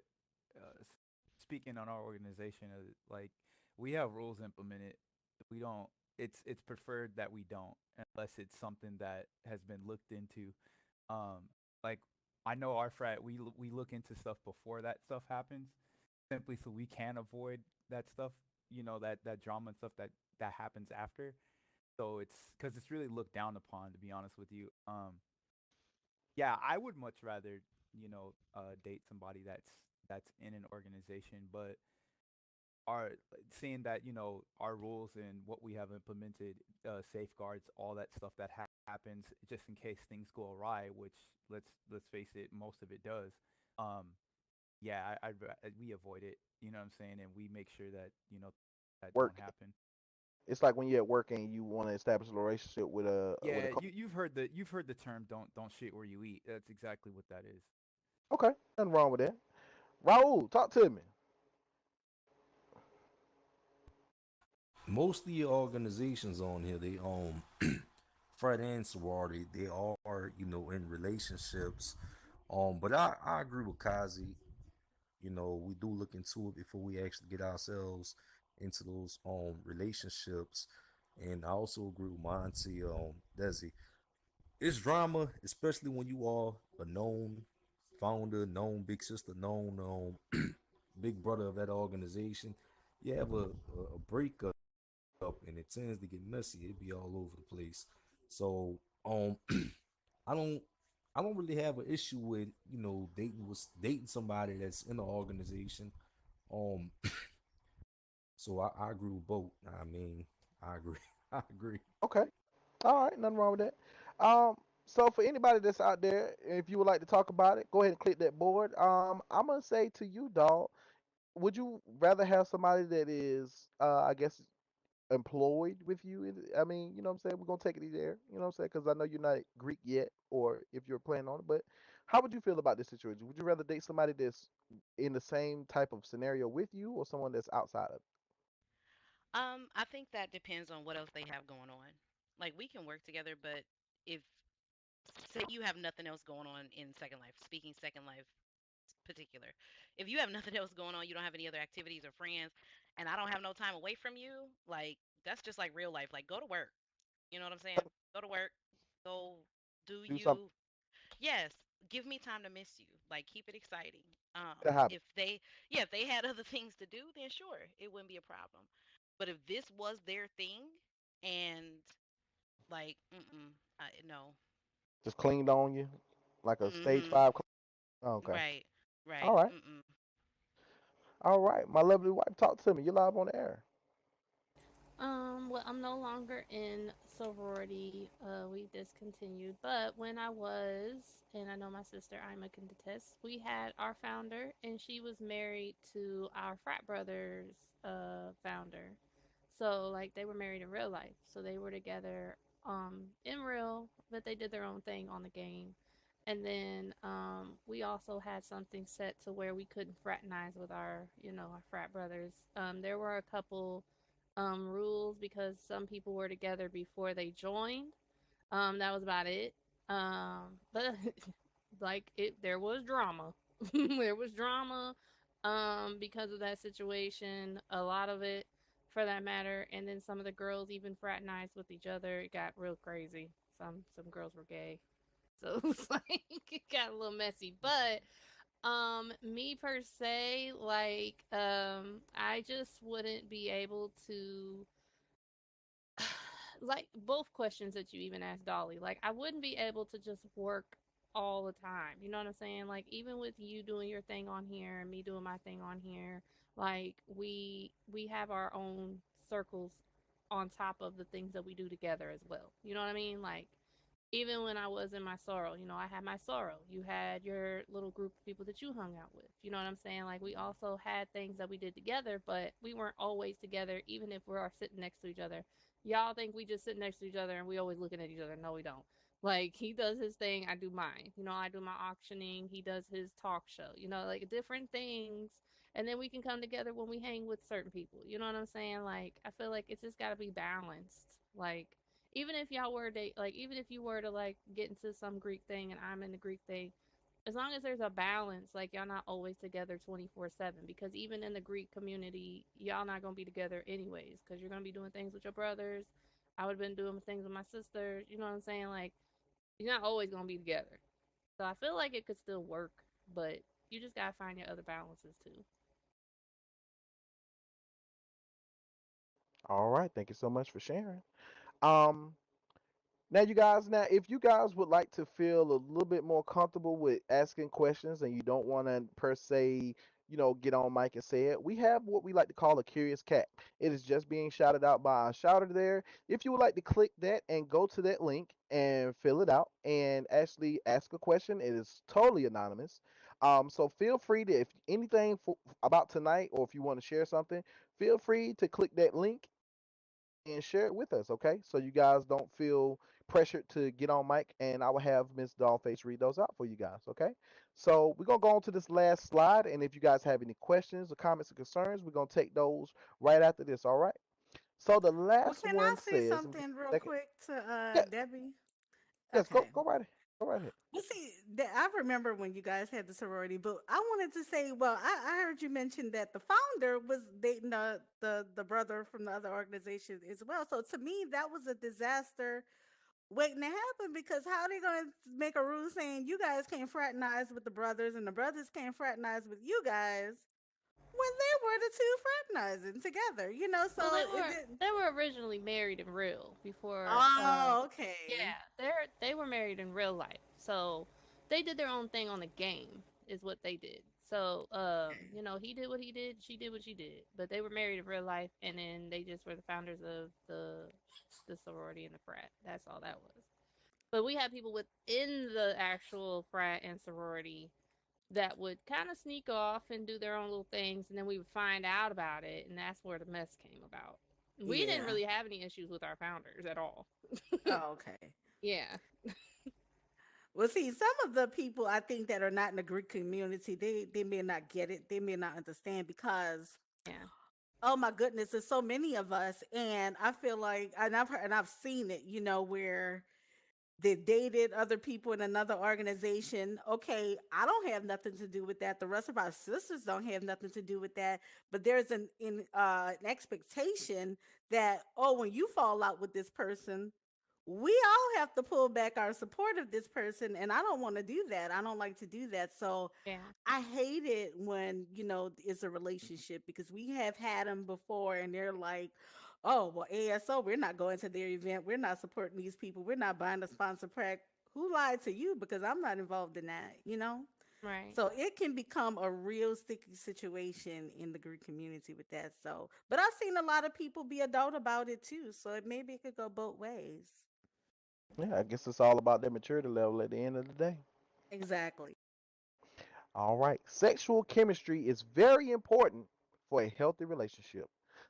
S5: speaking on our organization, like we have rules implemented. We don't. It's preferred that we don't, unless it's something that has been looked into. Um, like I know our frat, we look into stuff before that stuff happens, simply so we can avoid that stuff. That drama and stuff that happens after. So it's because it's really looked down upon, to be honest with you. Yeah, I would much rather, date somebody that's in an organization, but our seeing that our rules and what we have implemented safeguards all that stuff that happens just in case things go awry, which let's face it, most of it does. Um, yeah, we avoid it. You know what I'm saying, and we make sure that that don't
S1: Work.
S5: happen.
S1: It's like when you're at work and you want to establish a relationship with a
S5: Yeah,
S1: co-
S5: you've heard the term don't shit where you eat. That's exactly what that is.
S1: Okay, nothing wrong with that. Raul, talk to me.
S4: Most of the organizations on here, they frat and sorority, they are in relationships. But I agree with Kazi. We do look into it before we actually get ourselves into those relationships. And I also agree with my auntie Desi. It's drama, especially when you are a known founder, known big sister, known big brother of that organization. You have a breakup and it tends to get messy. It be all over the place. So I don't I don't really have an issue with dating somebody that's in the organization. Um, so I agree with both. I mean, I agree. I agree.
S1: Okay, all right, nothing wrong with that. So for anybody that's out there, if you would like to talk about it, go ahead and click that board. I'm gonna say to you, dog, would you rather have somebody that is, I guess, employed with you? I mean, you know what I'm saying? We're gonna take it there. You know what I'm saying? Because I know you're not Greek yet, or if you're planning on it. But how would you feel about this situation? Would you rather date somebody that's in the same type of scenario with you, or someone that's outside of
S3: I think that depends on what else they have going on. Like we can work together, but if say you have nothing else going on in Second Life, speaking Second Life particular, if you have nothing else going on, you don't have any other activities or friends, and I don't have no time away from you, like that's just like real life. Like go to work. You know what I'm saying? Go to work. Go do
S1: it? Do something
S3: you. Yes, give me time to miss you. Like keep it exciting.
S1: to habit.
S3: If they yeah, if they had other things to do, then sure, it wouldn't be a problem. But if this was their thing and like no.
S1: Just cleaned on you like a stage
S3: Mhm.
S1: five. Okay.
S3: Right.
S1: All
S3: Right.
S1: right. All right. My lovely wife, talk to me. You're live on the air.
S10: Well, I'm no longer in sorority. We discontinued. But when I was, and I know my sister Ima can attest, we had our founder, and she was married to our frat brother's founder. So like they were married in real life. So they were together in real, but they did their own thing on the game. And then we also had something set to where we couldn't fraternize with our frat brothers. There were a couple rules because some people were together before they joined. That was about it. But like there was drama. There was drama because of that situation. A lot of it, for that matter. And then some of the girls even fraternized with each other. It got real crazy. Some girls were gay, so it was like it got a little messy. But me per se, like I just wouldn't be able to like both questions that you even asked Dolly. Like I wouldn't be able to just work all the time. You know what I'm saying? Like even with you doing your thing on here and me doing my thing on here, like we have our own circles on top of the things that we do together as well. You know what I mean? Like even when I was in my sorrow, I had my sorrow. You had your little group of people that you hung out with. You know what I'm saying? Like we also had things that we did together, but we weren't always together, even if we are sitting next to each other. Y'all think we just sit next to each other and we always looking at each other. No, we don't. Like he does his thing, I do mine. You know, I do my auctioning, he does his talk show. You know, like different things. And then we can come together when we hang with certain people. You know what I'm saying? Like I feel like it's just got to be balanced. Like even if y'all were date, like even if you were to like get into some Greek thing and I'm in the Greek thing, as long as there's a balance, like y'all not always together 24/7. Because even in the Greek community, y'all not gonna be together anyways. Because you're gonna be doing things with your brothers. I would have been doing things with my sister. You know what I'm saying? Like you're not always gonna be together. So I feel like it could still work, but you just gotta find your other balances too.
S1: All right, thank you so much for sharing. Um, Now, you guys, now if you guys would like to feel a little bit more comfortable with asking questions and you don't want to per se, get on mic and say it, we have what we like to call a curious cat. It is just being shouted out by a shouter there. If you would like to click that and go to that link and fill it out and actually ask a question, it is totally anonymous. So feel free to, if anything about tonight or if you want to share something, feel free to click that link and share it with us, okay? So you guys don't feel pressured to get on mic, and I will have Miss Dollface read those out for you guys, okay? So we're gonna go on to this last slide, and if you guys have any questions or comments or concerns, we're gonna take those right after this, all right? So the
S2: Well,
S1: last
S2: can I
S1: one
S2: say
S1: says, let me get
S2: something real
S1: a second.
S2: quick to
S1: Yeah,
S2: Debbie?
S1: yes, go
S2: Okay.
S1: go right ahead. Go right ahead.
S2: Well, see, I remember when you guys had the sorority, but I wanted to say, well, I heard you mention that the founder was dating the brother from the other organization as well. So to me, that was a disaster waiting to happen because how are they going to make a rule saying you guys can't fraternize with the brothers and the brothers can't fraternize with you guys when they were the two fraternizing together?
S10: Well,
S2: So it didn't.
S10: they were originally married in real before.
S2: Oh, okay.
S10: Yeah, they were married in real life. So they did their own thing on the game, is what they did. So you know, he did what he did, she did what she did, but they were married in real life, and then they just were the founders of the sorority and the frat. That's all that was. But we had people within the actual frat and sorority that would kind of sneak off and do their own little things, and then we would find out about it, and that's where the mess came about. We didn't
S2: Yeah.
S10: really have any issues with our founders at all.
S2: Oh, okay.
S10: Yeah,
S2: Well, see, some of the people I think that are not in the Greek community, they may not get it. They may not understand because,
S10: yeah,
S2: oh my goodness, there's so many of us, and I feel like, and I've heard, and I've seen it, where they dated other people in another organization. Okay, I don't have nothing to do with that. The rest of our sisters don't have nothing to do with that. But there's an expectation that, oh, when you fall out with this person, we all have to pull back our support of this person, and I don't want to do that. I don't like to do that. So
S10: yeah,
S2: I hate it when, it's a relationship because we have had them before and they're like, oh, well, ASO, we're not going to their event. We're not supporting these people. We're not buying a sponsor pack. Who lied to you? Because I'm not involved in that?
S10: right,
S2: So it can become a real sticky situation in the Greek community with that. So, but I've seen a lot of people be adult about it too. So maybe it could go both ways.
S1: Yeah, I guess it's all about their maturity level at the end of the day.
S2: Exactly.
S1: All right. Sexual chemistry is very important for a healthy relationship.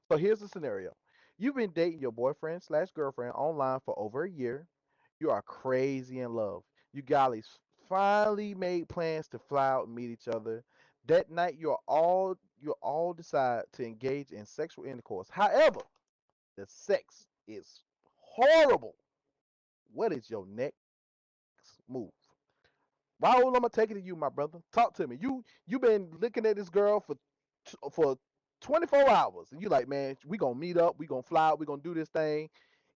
S1: So here's the scenario. You've been dating your boyfriend slash girlfriend online for over a year. You are crazy in love. You guys finally made plans to fly out and meet each other. That night you all decide to engage in sexual intercourse. However, the sex is horrible. What is your next move? Raul, I'm gonna take it to you, my brother. Talk to me. You been looking at this girl for 24 hours, and you like, man, we gonna meet up, we gonna fly out, we gonna do this thing.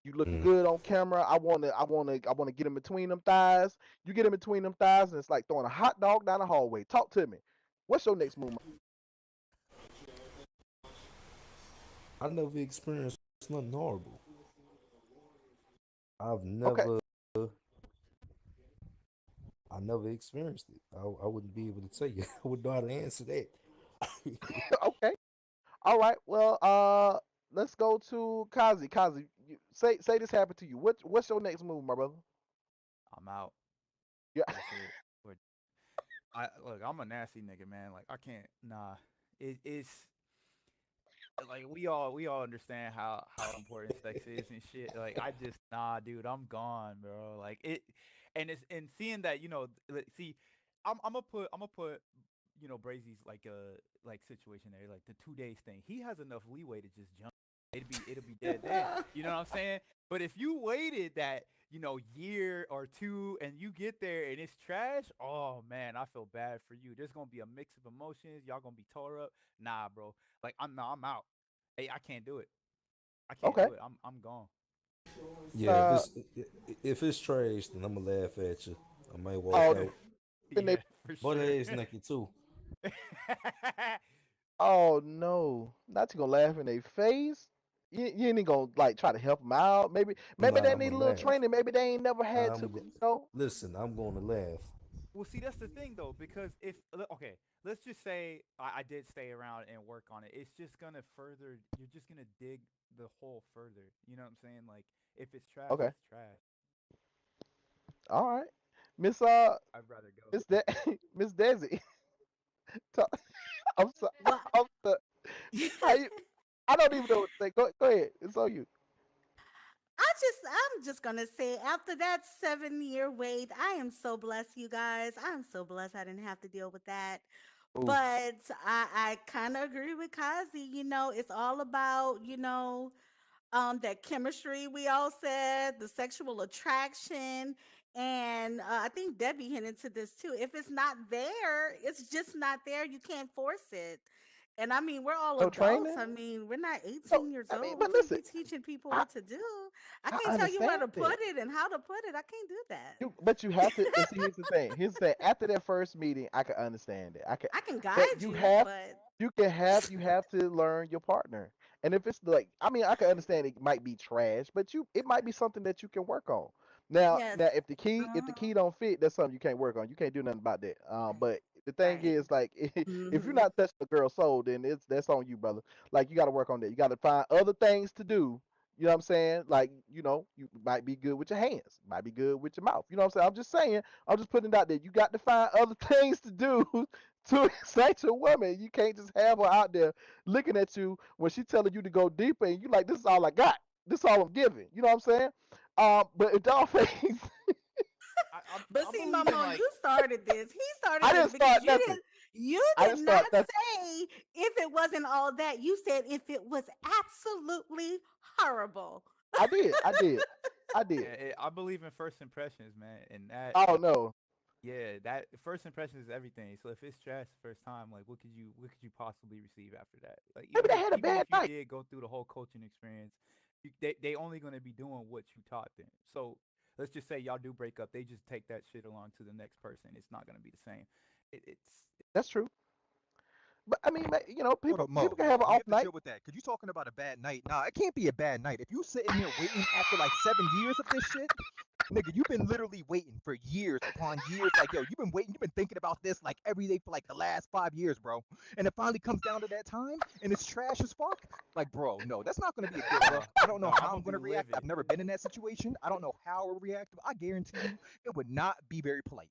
S1: You looking
S4: Mm.
S1: good on camera. I wanna get in between them thighs. You get in between them thighs, and it's like throwing a hot dog down the hallway. Talk to me. What's your next move?
S4: I never experienced nothing horrible. I've
S1: Okay,
S4: never, I never experienced it. I wouldn't be able to tell you. I wouldn't know how to answer that.
S1: okay, all right. Well, let's go to Kazi. Kazi, say this happened to you. What's your next move, my brother?
S5: I'm out.
S1: Yeah.
S5: That's it. But I look, I'm a nasty nigga, man. Like I can't. Nah. It's like we all understand how important sex is and shit. Like I just nah, dude, I'm gone, bro. Like it, and seeing that see, I'm gonna put Brazy's like situation there, like the 2 days thing. He has enough leeway to just jump. It'll be dead then. You know what I'm saying? But if you waited that year or two and you get there and it's trash, oh man, I feel bad for you. There's gonna be a mix of emotions. Y'all gonna be tore up. Nah, bro. Like I'm out. Hey, I can't do it. I can't
S1: Okay.
S5: do it. I'm gone.
S4: Yeah,
S1: Uh,
S4: if it's trash, then I'ma laugh at you. I might walk
S1: oh,
S4: out,
S1: then they.
S5: Yeah, for
S4: butt
S5: sure.
S4: ass naked too.
S1: Oh no, not you gonna laugh in their face. You ain't even gonna like try to help them out. Maybe
S4: Nah,
S1: they
S4: I'ma
S1: need a little
S4: laugh.
S1: training. Maybe they ain't never
S4: Nah,
S1: had to.
S4: I'm go-
S1: You know.
S4: Listen. I'm gonna laugh.
S5: Well, see, that's the thing though, because if okay, let's just say I did stay around and work on it. It's just gonna further. You're just gonna dig the hole further. You know what I'm saying? Like if it's trash,
S1: Okay.
S5: it's trash.
S1: All right. Miss
S5: I'd rather go.
S1: Miss De- Miss Desi. talk- I'm sorry.
S2: Well,
S1: I'm sorry. How you? I don't even know what to say. Go ahead. It's on you.
S2: I'm just gonna say after that 7 year wait, I am so blessed, you guys. I'm so blessed I didn't have to deal with that.
S1: Oof.
S2: But I kind of agree with Kazi. It's all about, that chemistry we all said, the sexual attraction. And I think Debbie hinted to this too. If it's not there, it's just not there. You can't force it. And I mean, we're all
S1: No
S2: adults.
S1: training.
S2: I mean, we're not
S1: No.
S2: 18 years
S1: I mean,
S2: old. We
S1: but
S2: can't
S1: listen.
S2: be teaching people
S1: I
S2: what to do. I
S1: I
S2: can't tell you where
S1: understand
S2: to
S1: it.
S2: put it and how to put it. I can't do that.
S1: But you have to. But see, here's the thing. Here's the thing. After that first meeting, I can understand it. I can,
S2: I can
S1: but
S2: guide you, but
S1: you have to learn your partner. And if it's like, I mean, I can understand it might be trash, but it might be something that you can work on.
S2: yes.
S1: If the key
S2: Uh-huh.
S1: don't fit, that's something you can't work on. You can't do nothing about that.
S2: Right.
S1: But the thing
S2: Right.
S1: is, like, if you're
S2: Hmm.
S1: not touching a girl's soul, then that's on you, brother. Like, you got to work on that. You got to find other things to do. You know what I'm saying? Like, you might be good with your hands, might be good with your mouth. You know what I'm saying? I'm just saying. I'm just putting it out there. You got to find other things to do to excite your woman. You can't just have her out there looking at you when she telling you to go deeper, and you like, this is all I got. This is all I'm giving. You know what I'm saying? But in dog face,
S2: But
S5: I
S2: see,
S5: believe in
S2: Momo,
S5: like
S2: you started this. He started
S1: I
S2: this
S1: didn't
S2: because
S1: start nothing.
S2: you
S1: I
S2: did
S1: didn't
S2: not
S1: start nothing.
S2: say if it wasn't all that. You said if it was absolutely horrible.
S1: I did. I did. I did.
S5: I believe in first impressions, man, and that
S1: Oh no.
S5: yeah, that first impression is everything. So if it's trash the first time, like what could you possibly receive after that? Like
S1: Maybe they had a
S5: even if
S1: bad
S5: you
S1: night.
S5: did go through the whole coaching experience, they only gonna be doing what you taught them. So let's just say y'all do break up, they just take that shit along to the next person. It's not gonna be the same.
S1: That's true. But I mean,
S14: Hold
S1: people
S14: up, Mo.
S1: can have an
S14: You
S1: off
S14: have to
S1: night.
S14: chill with that, cause you talking about a bad night. Nah, it can't be a bad night. If you sitting here waiting after like 7 years of this shit, nigga, you've been literally waiting for years upon years. Like, yo, you've been waiting, you've been thinking about this like every day for like the last 5 years, bro. And it finally comes down to that time, and it's trash as fuck. Like, bro, no, that's not gonna be a good look. I don't know
S5: No, I'm
S14: how
S5: gonna
S14: I'm
S5: be
S14: gonna react. I've
S5: livid.
S14: never been in that situation. I don't know how I would react. But I guarantee you, it would not be very polite.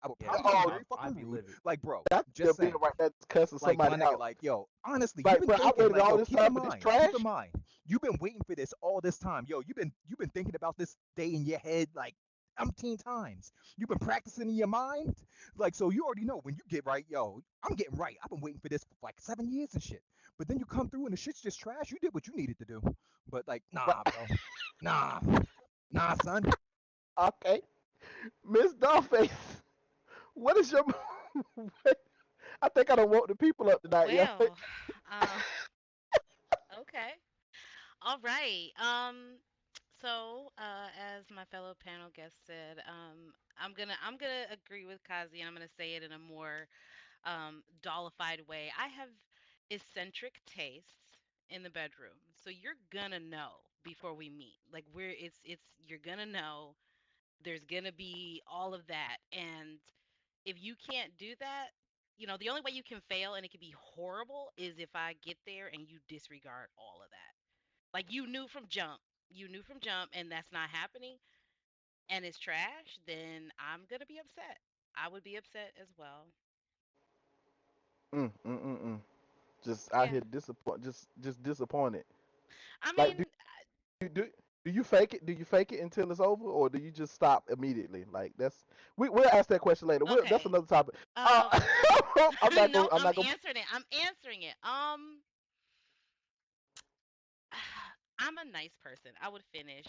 S14: I would
S5: Yeah,
S14: probably feel
S1: Oh,
S14: very fucking
S5: I'd be
S14: rude.
S5: livid.
S14: Like, bro,
S1: that's still
S14: just
S1: being
S14: saying.
S1: right there cussing
S14: Like my
S1: somebody
S14: nigga,
S1: out.
S14: like yo, honestly, you've
S1: Like,
S14: been
S1: bro, I
S14: thinking,
S1: waited
S14: like
S1: all
S14: yo,
S1: this time for this
S14: keep in
S1: trash.
S14: mind, you've been waiting for this all this time, yo. You've been thinking about this day in your head like umpteen times. You've been practicing in your mind, like so you already know when you get right, yo. I'm getting right. I've been waiting for this for like 7 years and shit. But then you come through and the shit's just trash. You did what you needed to do. But like,
S1: Right.
S14: nah, bro, nah, nah, son.
S1: Okay. Miss Dollface, what is your? I think I don't woke the people up tonight, yo.
S3: Well, uh, okay. All right. As my fellow panel guest said, I'm gonna agree with Kazi, and I'm gonna say it in a more dollified way. I have eccentric tastes in the bedroom, so you're gonna know before we meet. Like it's you're gonna know. There's gonna be all of that, and if you can't do that, the only way you can fail and it can be horrible is if I get there and you disregard all of that. Like you knew from jump, and that's not happening, and it's trash. Then I'm gonna be upset. I would be upset as well.
S1: Mm, mm, mm, mm. just out
S3: Yeah.
S1: here just disappointed.
S3: I
S1: Like,
S3: mean,
S1: you do you fake it? Do you fake it until it's over, or do you just stop immediately? Like we'll ask that question later. That's
S3: okay.
S1: another topic.
S3: Um, no,
S1: I'm
S3: I'm
S1: not gonna.
S3: answering it. I'm answering it. I'm a nice person. I would finish.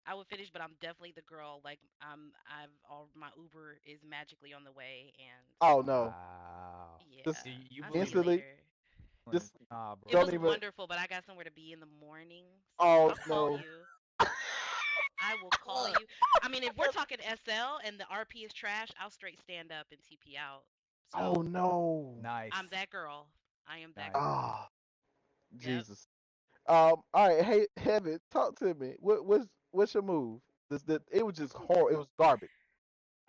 S3: I would finish, but I'm definitely the girl. Like, I've all my Uber is magically on the way, and
S1: Oh no,
S5: Wow.
S3: yeah,
S1: just
S5: You
S3: I'll see you
S5: believe
S1: instantly,
S3: later.
S5: in
S1: just
S5: nah,
S3: It
S5: bro.
S1: don't
S3: was
S1: even.
S3: wonderful, but I got somewhere to be in the morning, so
S1: Oh
S3: I'll call
S1: no.
S3: you. I will call you. I mean, if we're talking SL and the RP is trash, I'll straight stand up and TP out.
S1: Oh
S3: So
S1: no.
S3: I'm
S5: Nice.
S3: that girl. I am that
S5: Nice.
S3: girl.
S1: Ah,
S3: Yep.
S1: Jesus. All right. Hey, Heaven, talk to me. What's your move? It was just horrible. It was garbage.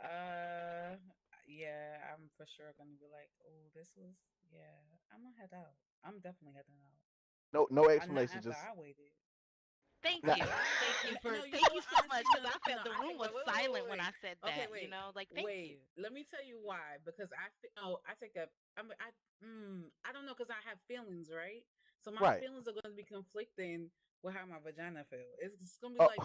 S13: Uh, yeah, I'm for sure gonna be like, oh, this was, yeah, I'm gonna head out. I'm definitely heading out.
S1: No
S13: Not
S1: explanation.
S13: after
S1: Just
S13: I waited.
S3: Thank
S1: not.
S3: you. Thank you for
S13: No, you know
S3: thank you
S13: what?
S3: so much
S13: Honestly, no,
S3: because I
S13: no,
S3: felt the
S13: honestly,
S3: room was
S13: no, wait, wait, wait,
S3: silent
S13: wait,
S3: when
S13: wait.
S3: I said
S13: Okay,
S3: that,
S13: wait,
S3: like thank
S13: wait.
S3: you.
S13: Let me tell you why. Because oh, I take that. I don't know, because I have feelings, right? So my
S1: Right.
S13: feelings are going to be conflicting with how my vagina feel. It's just going to be
S1: Oh,
S13: like,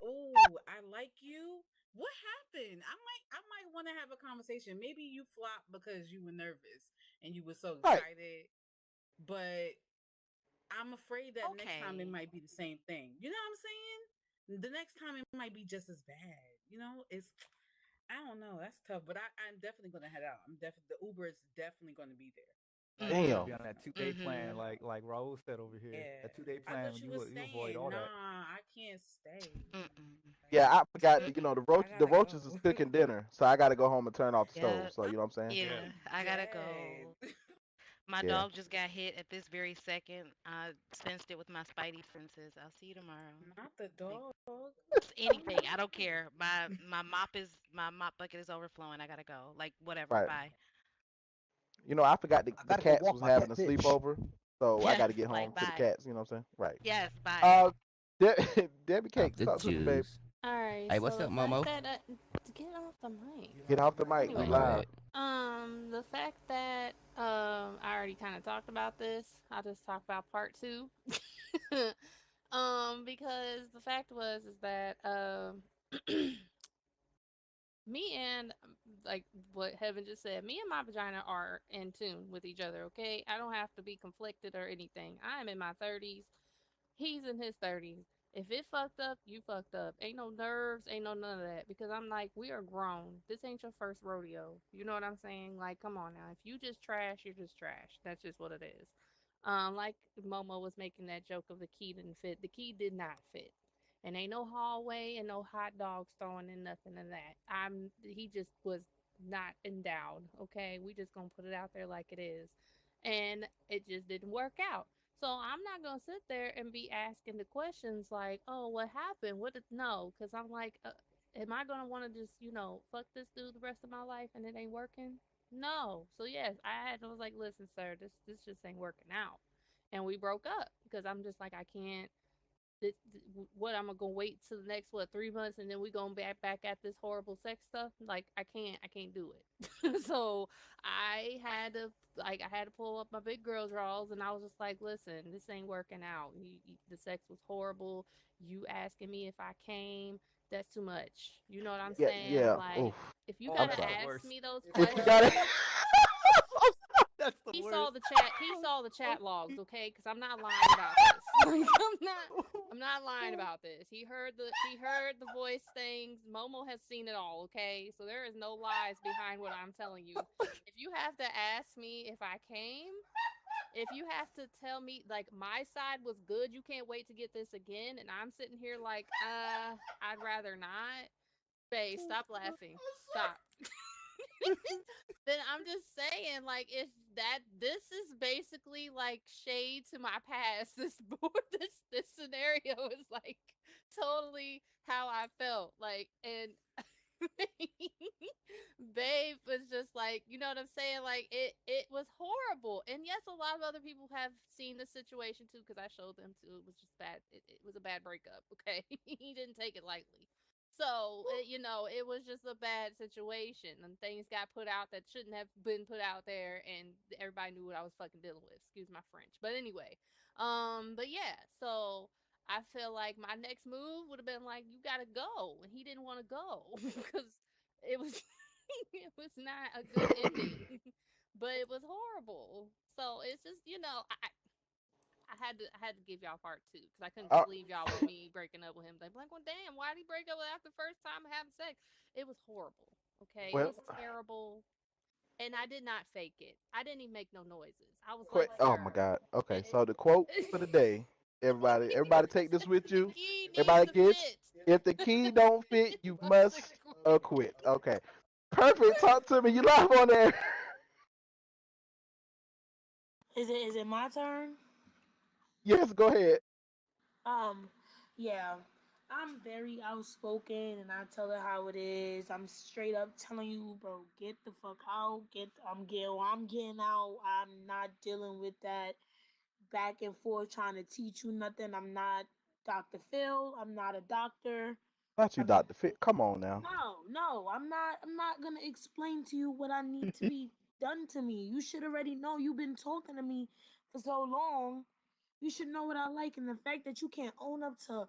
S13: oh, I like you. What happened? I might want to have a conversation. Maybe you flopped because you were nervous and you were so
S1: right.
S13: excited, but I'm afraid that next time it
S3: Okay.
S13: might be the same thing. You know what I'm saying? The next time it might be just as bad. It's I don't know. That's tough, but I'm definitely gonna head out. I'm definitely the Uber is definitely gonna be there. Like
S5: You gotta
S1: Damn.
S5: be
S3: Mhm.
S5: on that 2 day plan,
S3: Mhm.
S5: like Raul said over here.
S13: yeah.
S5: That 2 day
S13: I
S5: plan,
S13: thought you was
S5: you avoid
S13: staying.
S5: all that.
S13: Nah, I can't stay.
S3: Mm-mm.
S13: Like
S1: Yeah, I forgot.
S3: Mm-mm.
S1: The
S13: I
S1: the
S13: gotta
S1: roaches is
S13: go.
S1: cooking dinner, so I got to go home and turn off the stove.
S3: Yeah.
S1: So you know what I'm saying?
S5: Yeah.
S3: Yeah.
S13: I'm
S3: I gotta
S13: dead.
S3: go. My
S1: Yeah.
S3: dog just got hit at this very second. I sensed it with my spidey senses. I'll see you tomorrow.
S13: Not the
S3: Like
S13: dog.
S3: anything. I don't care. My mop bucket is overflowing. I gotta go. Like whatever.
S1: Right.
S3: Bye.
S1: I forgot
S14: I
S1: the
S14: gotta go
S1: cats
S14: walk
S1: was
S14: my
S1: having
S14: cat
S1: a
S14: bitch.
S1: sleepover, so I
S3: Yes.
S1: got to get home
S3: Like
S1: to the
S3: bye.
S1: cats. You know what I'm saying? Right.
S3: Yes. Bye.
S1: Uh, Debbie
S10: Off
S1: Cakes,
S10: the
S1: talk to me, babe.
S10: juice.
S7: All right.
S10: Hey,
S7: So
S10: what's
S7: the
S10: up,
S7: fact
S10: Momo?
S7: that get off the mic.
S1: Get off the mic.
S10: Oh,
S1: You
S10: my
S7: Anyway,
S1: live.
S10: bad.
S7: the fact that I already kind of talked about this. I'll just talk about part two. Because the fact was is that me and like what Heaven just said, me and my vagina are in tune with each other. Okay, I don't have to be conflicted or anything. I am in my 30s. He's in his 30s. If it fucked up, you fucked up. Ain't no nerves, ain't no none of that. Because I'm like, we are grown. This ain't your first rodeo. You know what I'm saying? Like, come on now. If you just trash, you're just trash. That's just what it is. Like Momo was making that joke of the key didn't fit. The key did not fit. And ain't no hallway and no hot dogs throwing in nothing of that. He just was not endowed. Okay. We just gonna put it out there like it is. And it just didn't work out. So I'm not gonna sit there and be asking the questions like, "Oh, what happened? What did no?" Because I'm like, am I gonna want to just fuck this dude the rest of my life and it ain't working? No. So yes, I was like, "Listen, sir, this just ain't working out," and we broke up because I'm just like, I can't what I'm gonna go wait till the next 3 months and then we going back at this horrible sex stuff. Like I can't do it. So I had to pull up my big girl draws and I was just like, listen, this ain't working out. The sex was horrible. You asking me if I came, that's too much. You know what I'm
S1: Yeah,
S7: saying?
S1: yeah.
S7: Like
S1: Oof.
S7: if you
S5: Oh,
S1: I'm
S7: gotta
S5: that's the
S1: sorry.
S7: ask
S5: worst.
S7: me those
S1: If you got it.
S7: questions,
S5: That's the
S7: he saw
S5: worst.
S7: the chat. He saw the chat logs, okay? Because I'm not lying about this. Like I'm not lying about this. He heard the voice things. Momo has seen it all, okay? So there is no lies behind what I'm telling you. If you have to ask me if I came, if you have to tell me like my side was good, you can't wait to get this again, and I'm sitting here like, I'd rather not. Babe, stop laughing. Stop. Then I'm just saying, like, if this is basically like shade to my past. This board, this scenario is like totally how I felt. Like, and babe was just like, you know what I'm saying? Like, it was horrible. And yes, a lot of other people have seen the situation too, because I showed them too. It was just bad. It was a bad breakup. Okay, he didn't take it lightly.
S10: So, it was just a bad situation, and things got put out that shouldn't have been put out there, and everybody knew what I was fucking dealing with. Excuse my French. But anyway, but yeah, so I feel like my next move would have been like, you gotta go, and he didn't want to go because it was it was not a good ending, but it was horrible. So it's just, I had to give y'all part two because I couldn't
S1: Uh,
S10: just leave y'all with me breaking up with him. They'd be like, well, damn, why did he break up after the first time having sex? It was horrible. Okay, it
S1: well,
S10: was terrible, and I did not fake it. I didn't even make no noises. I was
S1: quick.
S10: like,
S1: Oh my
S10: sir,
S1: God. Okay,
S10: it,
S1: so the quote for the day, everybody, take this with
S10: the
S1: you.
S10: key needs
S1: Everybody
S10: to
S1: gets.
S10: fit.
S1: If the key don't fit,
S10: You
S1: you
S10: must
S1: must
S10: quit.
S1: acquit. Okay, perfect. Talk to me. You live on there.
S7: Is it my turn?
S1: Yes, go ahead.
S7: Um, yeah. I'm very outspoken and I tell it how it is. I'm straight up telling you, bro, get the fuck out. I'm getting out. I'm not dealing with that back and forth trying to teach you nothing. I'm not Dr. Phil. I'm not a doctor.
S1: Not you,
S7: I'm not
S1: Doctor Fit. Come on now.
S7: no, I'm not gonna explain to you what I need to be done to me. You should already know. You've been talking to me for so long. You should know what I like, and the fact that you can't own up to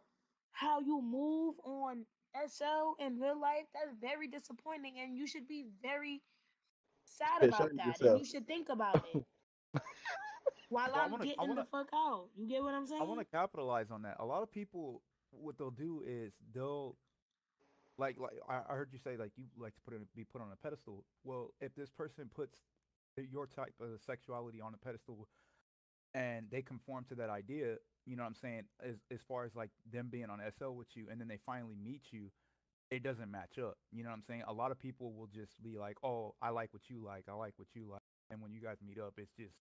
S7: how you move on SL in real life, that's very disappointing, and you should be very sad
S1: Yeah,
S7: about
S1: shame
S7: that, and
S1: yourself.
S7: you should think about it while
S5: Well,
S7: I'm
S5: I
S7: getting the
S5: wanna,
S7: fuck out. You get what I'm
S5: I wanna
S7: saying?
S5: capitalize on that. A lot of people, what they'll do is they'll like I heard you say like you like to be put on a pedestal. Well, if this person puts your type of sexuality on a pedestal and they conform to that idea, you know what I'm saying, as far as like them being on SL with you and then they finally meet you, it doesn't match up. You know what I'm saying? A lot of people will just be like, "Oh, I like what you like. I like what you like." And when you guys meet up, it's just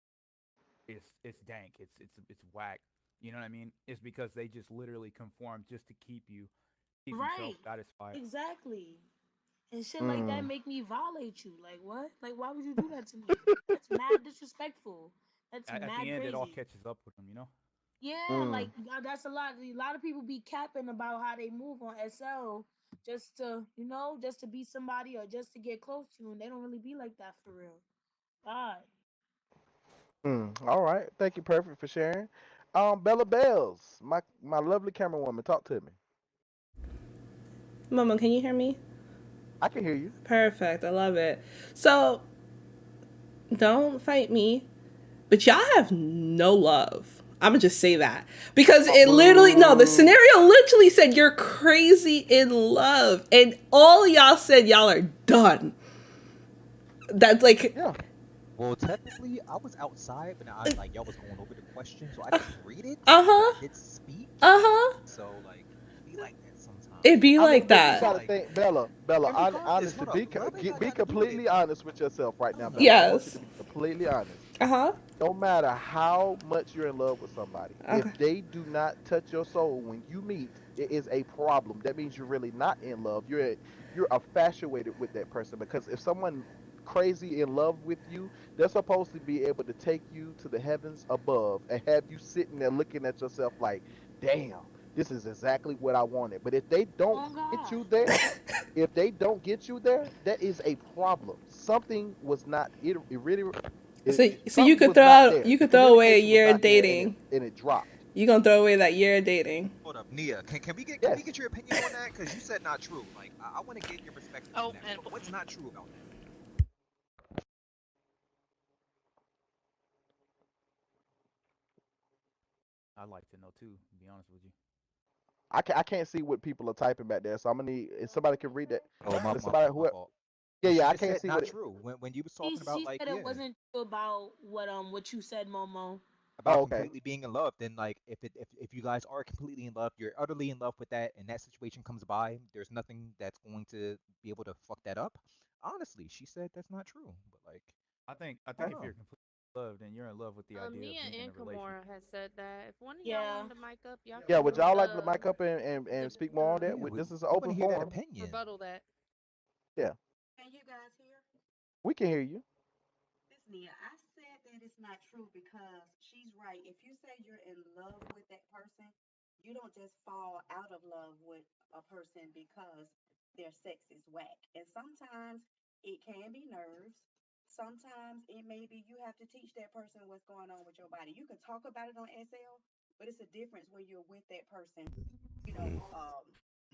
S5: it's dank. It's whack. You know what I mean? It's because they just literally conform just to keep themselves
S7: Right.
S5: satisfied.
S7: Exactly. And shit like that
S1: Mm.
S7: make me violate you. Like what? Like why would you do that to me? That's mad disrespectful. That's
S5: At the
S7: mad
S5: end, it all
S7: crazy.
S5: catches up with them. You know?
S7: Yeah,
S1: Mm.
S7: like that's a lot. A lot of people be capping about how they move on SL just to, just to be somebody or just to get close to you, and they don't really be like that for real. God.
S1: Mm. All right. Thank you, Perfect, for sharing. Bella Bells, my lovely camera woman, talk to me.
S15: Mama, can you hear me?
S1: I can hear you.
S15: Perfect. I love it. So, don't fight me, but y'all have no love. I'm gonna just say that because it literally, no, the
S1: Boo.
S15: scenario literally said you're crazy in love, and all y'all said y'all are done. That's like,
S1: Yeah.
S14: Well, technically, I was outside, but I like y'all was going over the question, so I
S15: uh
S14: didn't read it, but I
S15: huh,
S14: did speak.
S15: uh huh.
S14: So like, it be like that sometimes.
S15: It
S14: So
S15: be
S1: I mean,
S15: like
S1: but you
S14: it's
S15: that.
S1: got to
S14: like,
S1: think, Bella,
S14: regardless,
S1: honestly,
S14: hold up. What do
S1: be
S14: I got to do with it
S1: completely
S14: though?
S1: honest with yourself right
S14: I
S1: now,
S14: don't
S1: Bella.
S14: know.
S1: I want you to
S15: Yes.
S1: be completely honest.
S15: Uh huh.
S1: No matter how much you're in love with somebody, if
S15: Okay.
S1: they do not touch your soul when you meet, it is a problem. That means you're really not in love. You're infatuated with that person because if someone crazy in love with you, they're supposed to be able to take you to the heavens above and have you sitting there looking at yourself like, "Damn, this is exactly what I wanted." But if they don't
S7: Oh
S1: get
S7: God.
S1: you there, if they don't get you there, that is a problem. Something was not it really
S15: So you
S1: something
S15: could
S1: was not there.
S15: you
S1: The
S15: could throw away a
S1: communication was
S15: year of
S1: not there, and
S15: dating.
S1: it dropped.
S15: You gonna throw away that year of dating?
S14: Hold up, Nia. Can we
S1: Yes.
S14: get your opinion on that? Because you said not true. Like, I want to get your perspective on
S3: Oh,
S14: that.
S3: and
S14: What's not true about that?
S5: I'd like to know too. To be honest with you.
S1: I can't see what people are typing back there, so I'm gonna need if somebody can read that.
S14: Oh, my
S1: Somebody
S14: fault. My
S1: who
S14: fault.
S1: yeah,
S14: Well, she
S1: yeah, I
S14: just
S1: can't
S14: said
S1: see
S14: not
S1: what it.
S14: true when you was
S7: She
S14: talking about
S7: she
S14: like,
S7: said it
S14: yeah,
S7: wasn't true about what you said, Momo.
S14: about
S1: Oh, okay.
S14: completely being in love. Then like, if you guys are completely in love, you're utterly in love with that, and that situation comes by, there's nothing that's going to be able to fuck that up. Honestly, she said that's not true. But like, I
S5: I think
S14: don't
S5: if
S14: know.
S5: you're completely in love, then you're in love with the idea of
S10: Mia
S5: being in a
S10: and
S5: relationship.
S10: Kimura has said that. If one of y'all
S7: Yeah.
S10: wanted to mic up, y'all
S1: Yeah,
S10: can
S1: would y'all like to
S10: uh,
S1: mic up and speak more on that?
S14: Yeah, we
S1: This is an
S14: we want
S1: open
S14: to hear that
S1: forum.
S14: opinion.
S10: rebuttal that.
S1: Yeah,
S16: Can you guys hear?
S1: we can hear you.
S16: This Nia, I said that it's not true because she's right. If you say you're in love with that person, you don't just fall out of love with a person because their sex is whack. And sometimes it can be nerves. Sometimes it may be you have to teach that person what's going on with your body. You can talk about it on SL, but it's a difference when you're with that person, you know,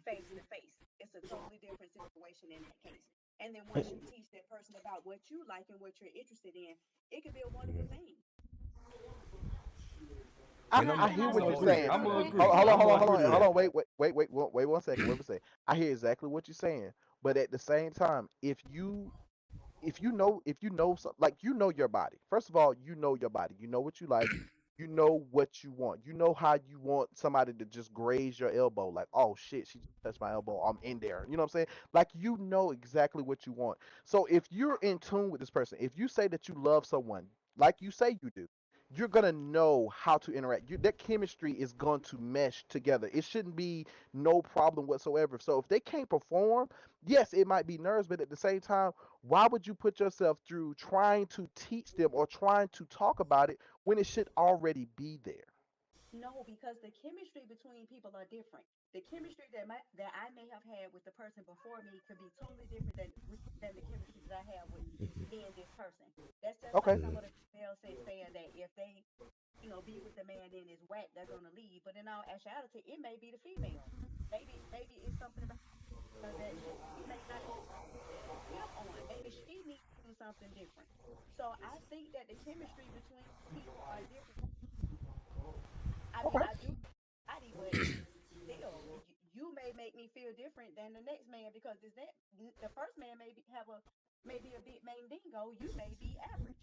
S16: face to face. It's a totally different situation in that case. And then once you teach that person about what you like and what you're interested in, it could be a wonderful thing.
S4: And
S15: Can
S1: I
S15: can
S1: hear
S15: I
S4: I'm
S1: what
S15: say
S1: you're
S4: gonna
S15: this
S4: agree.
S1: saying.
S15: real
S4: I'm gonna
S15: quick?
S4: agree. I'm gonna agree to
S1: Hold
S4: that.
S1: on. Wait 1 second. Wait 1 second. Wait 1 second. But at the same time, if you know like you know your body. First of all, you know your body. You know what you like. You know what you want. You know how you want somebody to just graze your elbow. Like, oh shit, she just touched my elbow. I'm in there. You know what I'm saying? Like you know exactly what you want. So if you're in tune with this person, if you say that you love someone, like you say you do, you're gonna know how to interact. That chemistry is going to mesh together. It shouldn't be no problem whatsoever. So if they can't perform, yes, it might be nerves, but at the same time, why would you put yourself through trying to teach them or trying to talk about it when it should already be there?
S16: No, because the chemistry between people are different. The chemistry that I may have had with the person before me could be totally different than the chemistry that I have with me and this person. That's just like
S1: Okay.
S16: some of the females saying that if they, be with the man and it's whack, they're gonna leave. But in all actuality, it may be the female. Maybe it's something about that she may not be him on. Maybe she needs to do something different. So I think that the chemistry between people are different. I mean,
S1: Okay.
S16: I do body, but still, you may make me feel different than the next man because the first man may be a big main dingo. You may be average,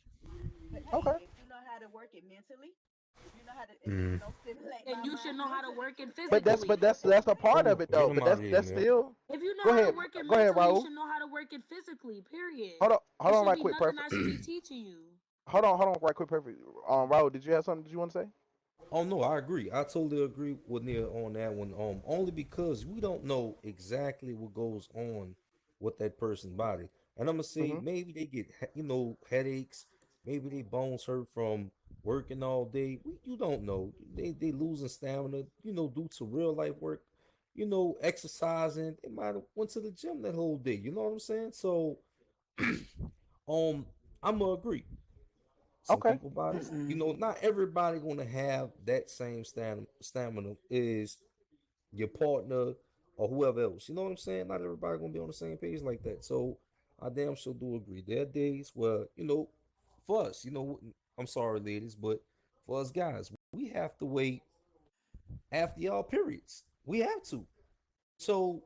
S16: but hey,
S1: Okay.
S16: if you know how to work it mentally, if you know how to
S4: Mm.
S16: stimulate
S7: And
S16: my
S7: you should
S16: mind
S7: know how to
S16: mentally,
S7: work it
S1: But that's
S7: physically.
S1: but that's a part of
S4: Oh,
S1: it
S4: get
S1: though.
S4: him
S1: But
S4: out of here,
S1: that's
S4: man.
S1: still.
S7: If you know
S1: Go
S7: how to
S1: ahead.
S7: work it
S1: Go ahead,
S7: mentally, you
S1: Raul.
S7: should know how to work it physically. Period.
S1: Hold
S7: It
S1: on
S7: should
S1: right
S7: be
S1: quick,
S7: nothing
S1: perfect.
S7: I should be teaching you.
S1: Hold on right quick, perfect. Raul, did you have something that you want to say?
S4: Oh no, I agree. I totally agree with Nia on that one. Only because we don't know exactly what goes on with that person's body, and I'm gonna say
S1: Mm-hmm.
S4: maybe they get headaches, maybe they bones hurt from working all day. You don't know. They losing stamina, due to real life work, exercising. They might have went to the gym that whole day. You know what I'm saying? So, um, I'm gonna agree. Some
S1: Okay.
S4: people bodies, not everybody gonna have that same stamina is your partner or whoever else. You know what I'm saying? Not everybody gonna be on the same page like that. So I damn sure do agree. There are days where, for us, I'm sorry, ladies, but for us guys, we have to wait after y'all periods. We have to. So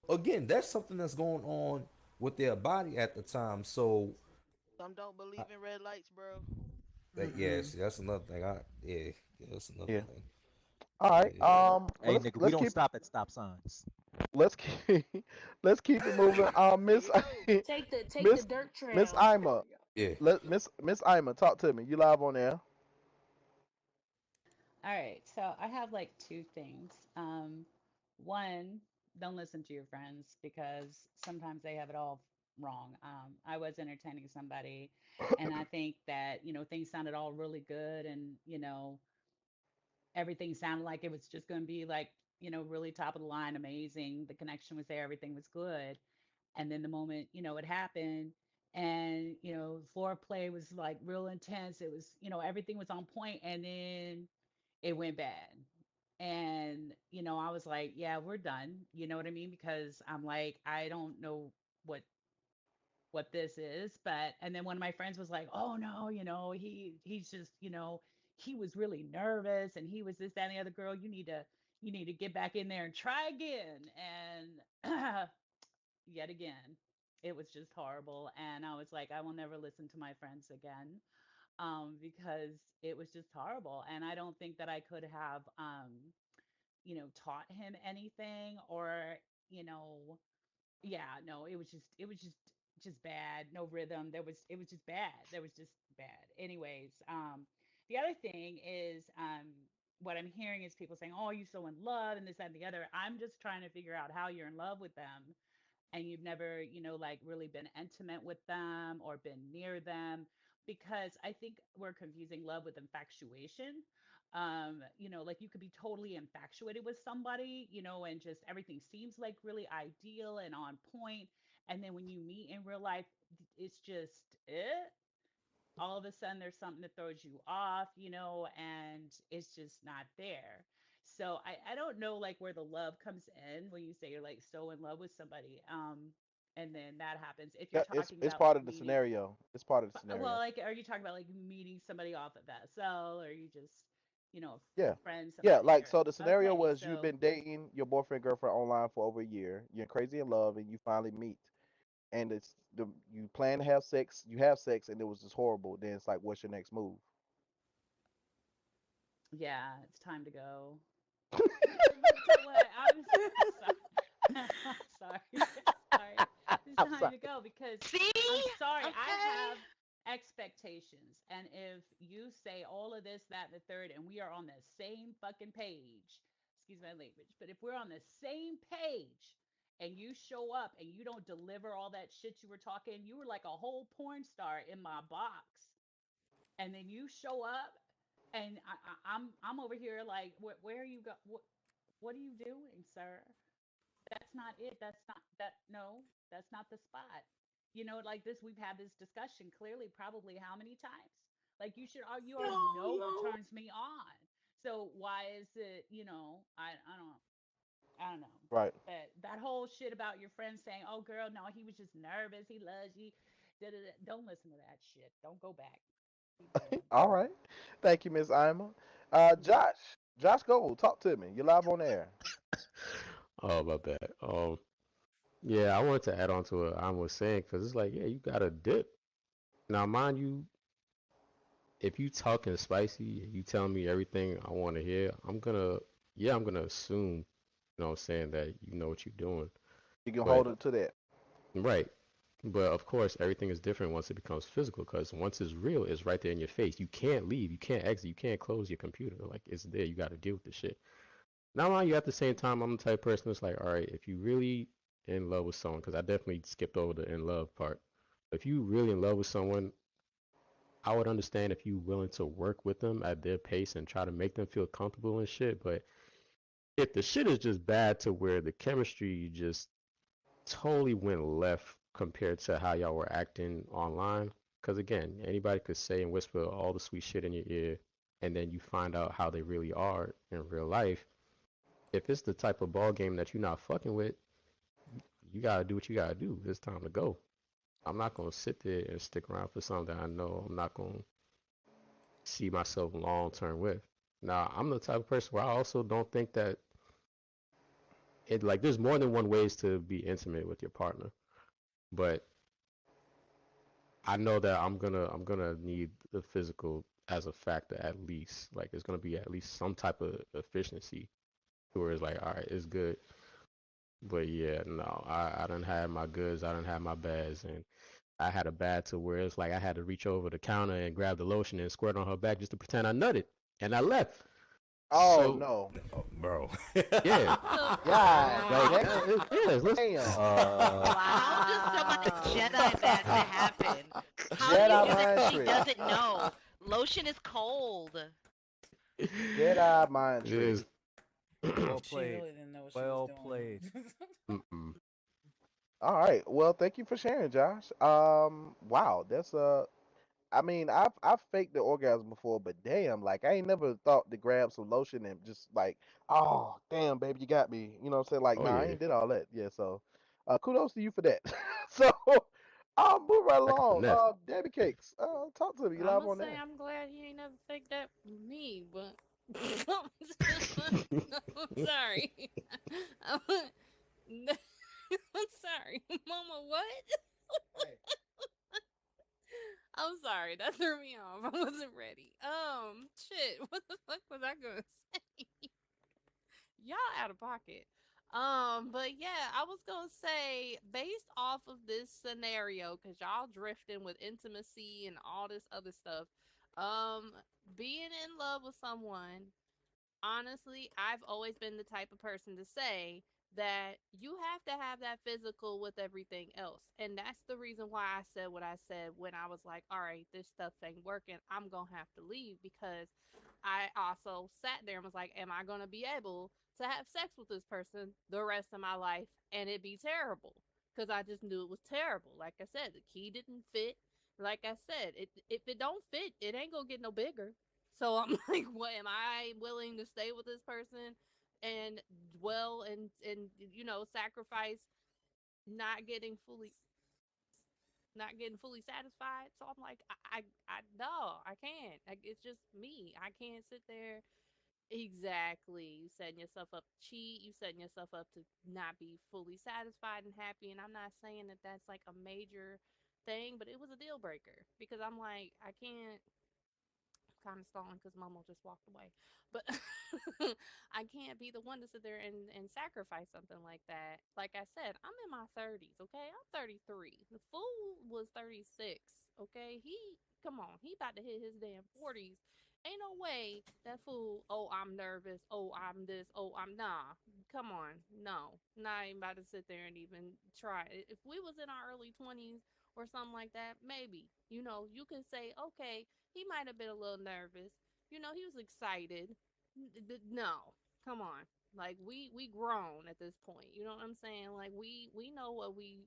S4: again, that's something that's going on with their body at the time. So
S6: Some don't
S4: I,
S6: believe in red lights, bro.
S4: that yes, that's another thing. Yeah, that's another
S1: Yeah.
S4: thing.
S1: All right.
S4: Yeah.
S1: Well,
S14: Hey, nigga, we don't stop at stop signs.
S1: let's keep let's keep it moving.
S6: There
S1: Miss
S6: you go.
S7: Take the
S1: Miss
S7: dirt
S1: Miss
S7: trail.
S1: Ima,
S4: Yeah.
S1: Miss Ima, talk to me. You live on there.
S17: All right, so I have like two things. One, don't listen to your friends because sometimes they have it all wrong. I was entertaining somebody, and I think that things sounded all really good, and everything sounded like it was just going to be like really top of the line, amazing. The connection was there, everything was good, and then the moment it happened, and foreplay was like real intense. It was everything was on point, and then it went bad. And, I was like, yeah, we're done. You know what I mean? Because I'm like, I don't know what what this is, but and then one of my friends was like, "Oh no, he's just, he was really nervous and he was this, that, and the other girl. You need to get back in there and try again." And yet again, it was just horrible. And I was like, I will never listen to my friends again, because it was just horrible. And I don't think that I could have, taught him anything, or, you know, yeah, no, it was just bad. No rhythm. It was just bad. There was just bad. Anyways, the other thing is, what I'm hearing is people saying, "Oh, you're so in love," and this, that, and the other. I'm just trying to figure out how you're in love with them and you've never, like really been intimate with them or been near them, because I think we're confusing love with infatuation. Like you could be totally infatuated with somebody, and just everything seems like really ideal and on point. And then when you meet in real life, it's just all of a sudden there's something that throws you off, and it's just not there. So I don't know like where the love comes in when you say you're like so in love with somebody. And then that happens. If you're
S1: Yeah,
S17: talking
S1: it's
S17: about
S1: part
S17: like
S1: of the
S17: meeting,
S1: scenario. It's part of the
S17: well,
S1: scenario.
S17: like, are you talking about like meeting somebody off of SL, or you just,
S1: Yeah.
S17: friend
S1: Yeah,
S17: somebody
S1: like
S17: or
S1: so the scenario
S17: okay,
S1: was you've
S17: so
S1: been dating your boyfriend girlfriend online for over a year. You're crazy in love and you finally meet and it's the you plan to have sex, you have sex and it was just horrible. Then it's like what's your next move?
S17: yeah, it's time to go. What? I'm sorry. I'm sorry. Sorry. It's
S1: I'm
S17: time
S1: sorry.
S17: to go because
S3: See?
S17: I'm sorry. I
S3: Okay.
S17: have expectations. And if you say all of this, that, and the third, and we are on the same fucking page, excuse my language, but if we're on the same page and you show up and you don't deliver all that shit you were talking, you were like a whole porn star in my box. And then you show up and I'm over here like, where are you go? What are you doing, sir? That's not it. That's not that. No, that's not the spot. Like this, we've had this discussion clearly, probably how many times? Like you already
S7: Yo,
S17: know what
S7: yo.
S17: turns me on. So why is it, I don't know.
S1: Right.
S17: But that whole shit about your friend saying, "Oh, girl, no, he was just nervous. He loves you." Da, da, da. Don't listen to that shit. Don't go back. Keep going.
S1: All right. Thank you, Miss Ima.
S17: Mhm.
S1: Josh. Josh Gold, talk to me. You're live on air.
S18: Oh, my bad. Yeah, I wanted to add on to what I was saying because it's like, yeah, you got to dip. Now, mind you, if you talking spicy, you telling me everything I want to hear, I'm gonna assume, what I'm saying, that you know what you're doing.
S1: You can
S18: But
S1: hold it to that.
S18: right, but of course, everything is different once it becomes physical because once it's real, it's right there in your face. You can't leave, you can't exit, you can't close your computer. Like it's there. You got to deal with the shit. Now, mind you, at the same time, I'm the type of person that's like, all right, if you really in love with someone, because I definitely skipped over the in love part. If you really in love with someone, I would understand if you willing to work with them at their pace and try to make them feel comfortable and shit. But if the shit is just bad to where the chemistry just totally went left compared to how y'all were acting online, because again, anybody could say and whisper all the sweet shit in your ear, and then you find out how they really are in real life. If it's the type of ball game that you're not fucking with, you gotta do what you gotta do. It's time to go. I'm not gonna sit there and stick around for something that I know I'm not gonna see myself long term with. Now, I'm the type of person where I also don't think that it like there's more than one ways to be intimate with your partner, but I know that I'm gonna need the physical as a factor at least. Like it's gonna be at least some type of efficiency to where it's like, all right, it's good. But yeah, no, I done had my goods, I done had my bads, and I had a bad to where it's like I had to reach over the counter and grab the lotion and squirt on her back just to pretend I nutted, and I left.
S1: Oh
S18: So
S1: no.
S4: Oh, bro.
S18: yeah,
S10: The
S1: God
S18: like
S10: fuck?
S1: damn.
S18: it is. Listen,
S3: How does somebody
S7: Wow.
S3: Jedi that to happen? How do you
S1: Jedi
S3: do that?
S1: mind
S3: She
S1: trick.
S3: doesn't know. Lotion is cold.
S1: Jedi mind
S18: it
S1: trick.
S18: is.
S5: Well
S13: She
S5: played.
S13: really didn't know what she was
S5: Well played.
S13: doing.
S18: Mm-mm.
S1: All right. Well, thank you for sharing, Josh. Wow, that's I mean, I've faked the orgasm before, but damn, like I ain't never thought to grab some lotion and just like, oh, damn, baby, you got me. You know what I'm saying? Like,
S18: Oh
S1: nah, I
S18: yeah,
S1: ain't did all that. Yeah, so kudos to you for that. So I'll move right
S18: like a
S1: along.
S18: finesse.
S1: Debbie Cakes, talk to me. You
S10: I'm
S1: live
S10: gonna
S1: on
S10: say
S1: there.
S10: I'm glad he ain't never faked that with me, but I'm sorry. I'm, I'm sorry, Mama. What? I'm sorry. That threw me off. I wasn't ready. Shit. What the fuck was I gonna say? Y'all out of pocket. But yeah, I was gonna say based off of this scenario, cause y'all drifting with intimacy and all this other stuff. Um, being in love with someone, honestly, I've always been the type of person to say that you have to have that physical with everything else. And that's the reason why I said what I said when I was like, all right, this stuff ain't working. I'm going to have to leave because I also sat there and was like, am I going to be able to have sex with this person the rest of my life and it be terrible? Because I just knew it was terrible. Like I said, the key didn't fit. Like I said, if it don't fit, it ain't going to get no bigger. So I'm like, what am I willing to stay with this person and dwell and sacrifice not getting fully not getting fully satisfied? So I'm like, I no, I can't. It's just me. I can't sit there. Exactly. You setting yourself up to cheat. You setting yourself up to not be fully satisfied and happy. And I'm not saying that that's like a major thing, but it was a deal breaker because I'm like, I can't kind of stalling because Momo just walked away. But I can't be the one to sit there and sacrifice something like that. Like I said, I'm in my 30s, okay? I'm 33. The fool was 36, okay? Come on, he about to hit his damn 40s. Ain't no way that fool, oh, I'm nervous. Oh, I'm this. Oh, nah. Come on. No. Not even about to sit there and even try. If we was in our early 20s or something like that, maybe, you could say, okay, he might have been a little nervous. He was excited. No, come on. Like we grown at this point. You know what I'm saying? Like we know what we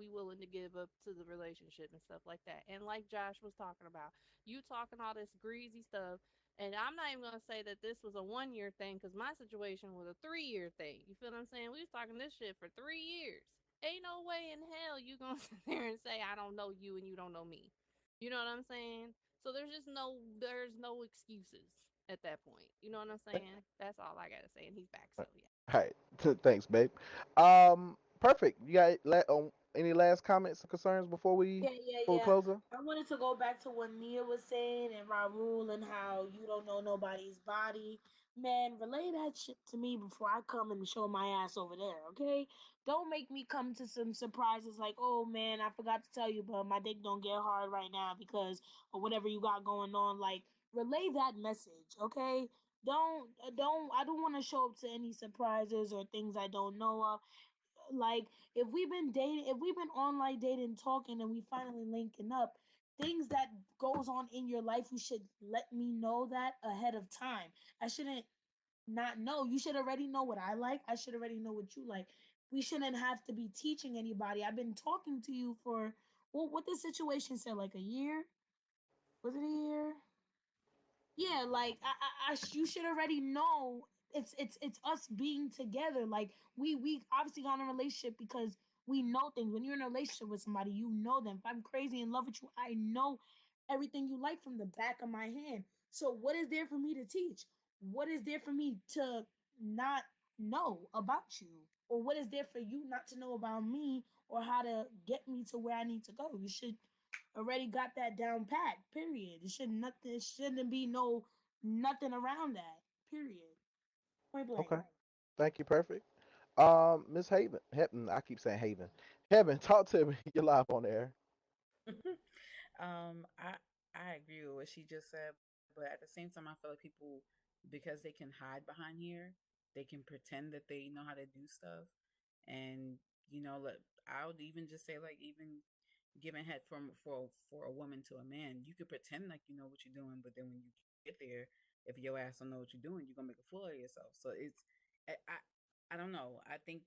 S10: willing to give up to the relationship and stuff like that. And like Josh was talking about, you talking all this greasy stuff. And I'm not even gonna say that this was a 1 year thing because my situation was a 3 year thing. You feel what I'm saying? We was talking this shit for 3 years. Ain't no way in hell you gonna sit there and say I don't know you and you don't know me. You know what I'm saying? So there's no excuses at that point. You know what I'm saying? That's all I gotta say. And he's back, so yeah.
S1: All right. Thanks, babe. Perfect. You got any last comments or concerns before we
S7: Yeah, yeah,
S1: before we
S7: yeah.
S1: close up?
S7: I wanted to go back to what Nia was saying and Raul and how you don't know nobody's body. Man, relay that shit to me before I come and show my ass over there, okay? Don't make me come to some surprises like, oh man, I forgot to tell you, but my dick don't get hard right now because or whatever you got going on. Like, relay that message, okay? I don't want to show up to any surprises or things I don't know of. Like, if we've been online dating, talking, and we finally linking up, things that goes on in your life, you should let me know that ahead of time. I shouldn't not know. You should already know what I like. I should already know what you like. We shouldn't have to be teaching anybody. I've been talking to you for, well, what the situation said, like a year. Was it a year? Yeah, like you should already know it's us being together. Like we obviously got in a relationship because we know things. When you're in a relationship with somebody, you know them. If I'm crazy in love with you, I know everything you like from the back of my hand. So what is there for me to teach? What is there for me to not know about you? Or what is there for you not to know about me or how to get me to where I need to go? You should already got that down pat. Period. It shouldn't be no nothing around that. Period. Point blank.
S1: Okay. Thank you. Perfect. Miss Haven. Heaven. I keep saying Haven. Heaven, talk to me. You're live on the air.
S13: I agree with what she just said, but at the same time, I feel like people, because they can hide behind here, they can pretend that they know how to do stuff, and like I would even just say like even giving head for a woman to a man, you could pretend like you know what you're doing, but then when you get there, if your ass don't know what you're doing, you're gonna make a fool of yourself. So I don't know. I think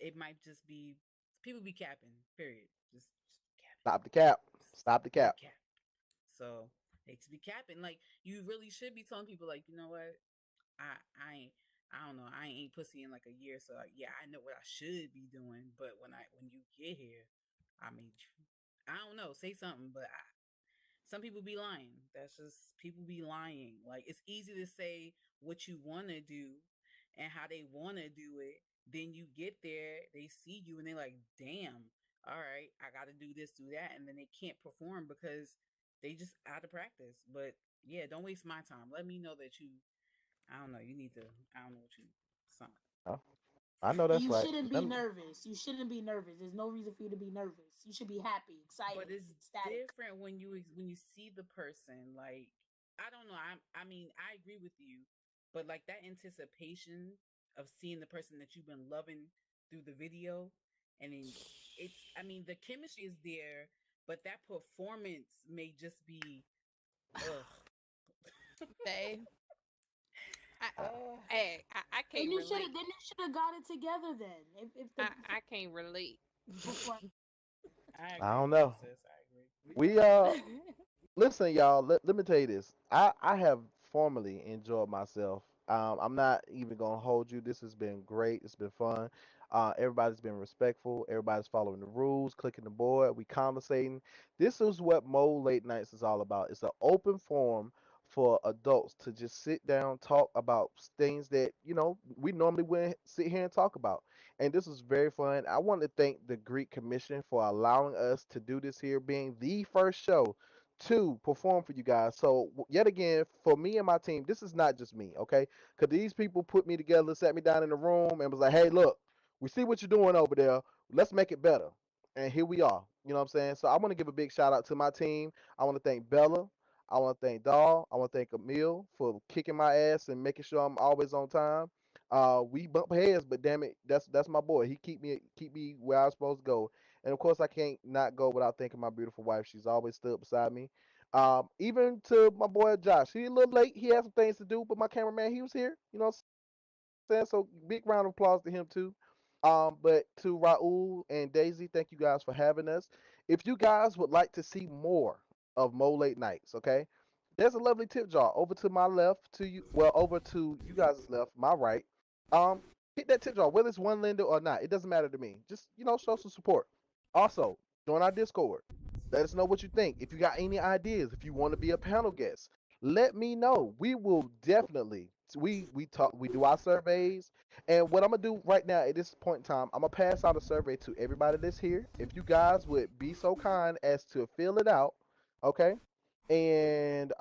S13: it might just be people be capping. Period. Just capping.
S1: Stop the cap. Stop the
S13: They
S1: cap.
S13: cap. So they to be capping. Like you really should be telling people like, you know what? I ain't I don't know. I ain't pussy in like a year, so like, yeah, I know what I should be doing. But when you get here, I mean, I don't know. Say something, but some people be lying. That's just people be lying. Like it's easy to say what you want to do and how they want to do it. Then you get there, they see you, and they're like, "Damn, all right, I got to do this, do that," and then they can't perform because they just out of practice. But yeah, don't waste my time. Let me know that you. I don't know. You need to. I don't know what you. Something.
S1: Oh, I know
S7: And
S1: that's
S7: you
S1: right.
S7: shouldn't be nervous. You shouldn't be nervous. There's no reason for you to be nervous. You should be happy,
S13: But
S7: excited,
S13: it's
S7: ecstatic.
S13: different when you see the person. Like I don't know. I mean I agree with you, but like that anticipation of seeing the person that you've been loving through the video, and then I mean, the chemistry is there, but that performance may just be, ugh.
S10: They,
S1: Uh,
S10: I
S7: Then
S10: can't
S7: you should
S10: relate.
S7: have. Then you should have got it together. Then, if the
S10: I can't relate.
S7: before.
S13: I
S1: I
S13: agree
S1: don't
S13: with you,
S1: know.
S13: sis. I agree.
S1: We listen, y'all. Let me tell you this. I have formally enjoyed myself. I'm not even gonna hold you. This has been great. It's been fun. Everybody's been respectful. Everybody's following the rules, clicking the board. We conversating. This is what Mo Late Nights is all about. It's an open forum for adults to just sit down, talk about things that we normally wouldn't sit here and talk about. And this was very fun. I want to thank the Greek Commission for allowing us to do this here, being the first show to perform for you guys. So yet again, for me and my team, this is not just me, okay? Because these people put me together, sat me down in the room, and was like, "Hey, look, we see what you're doing over there. Let's make it better." And here we are. You know what I'm saying? So I want to give a big shout out to my team. I want to thank Bella. I want to thank Doll. I want to thank Emil for kicking my ass and making sure I'm always on time. We bump heads, but damn it, that's my boy. He keep me where I'm supposed to go. And of course, I can't not go without thanking my beautiful wife. She's always stood beside me. Even to my boy Josh, he a little late. He had some things to do, but my cameraman, he was here. You know what I'm saying? So big round of applause to him too. But to Raul and Daisy, thank you guys for having us. If you guys would like to see more of Mo Late Nights, okay, there's a lovely tip jar over to my left, to you, well, over to you guys' left, my right. Um, hit that tip jar, whether it's one lender or not, it doesn't matter to me. Just show some support. Also, join our Discord. Let us know what you think. If you got any ideas, if you want to be a panel guest, let me know. We will definitely. We talk. We do our surveys, and what I'm gonna do right now at this point in time, I'm gonna pass out a survey to everybody that's here. If you guys would be so kind as to fill it out, okay? And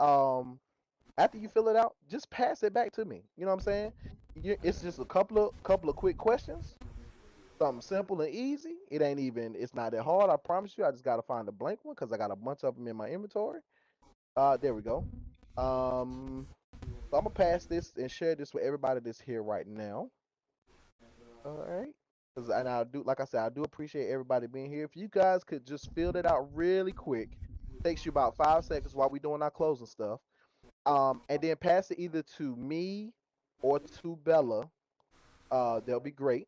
S1: after you fill it out, just pass it back to me. You know what I'm saying? It's just a couple of quick questions, something simple and easy. It ain't even. It's not that hard. I promise you. I just gotta find a blank one because I got a bunch of them in my inventory. There we go. So I'm gonna pass this and share this with everybody that's here right now. All right. And I do, like I said, I do appreciate everybody being here. If you guys could just fill that out really quick, takes you about 5 seconds while we doing our closing stuff. And then pass it either to me or to Bella. They'll be great.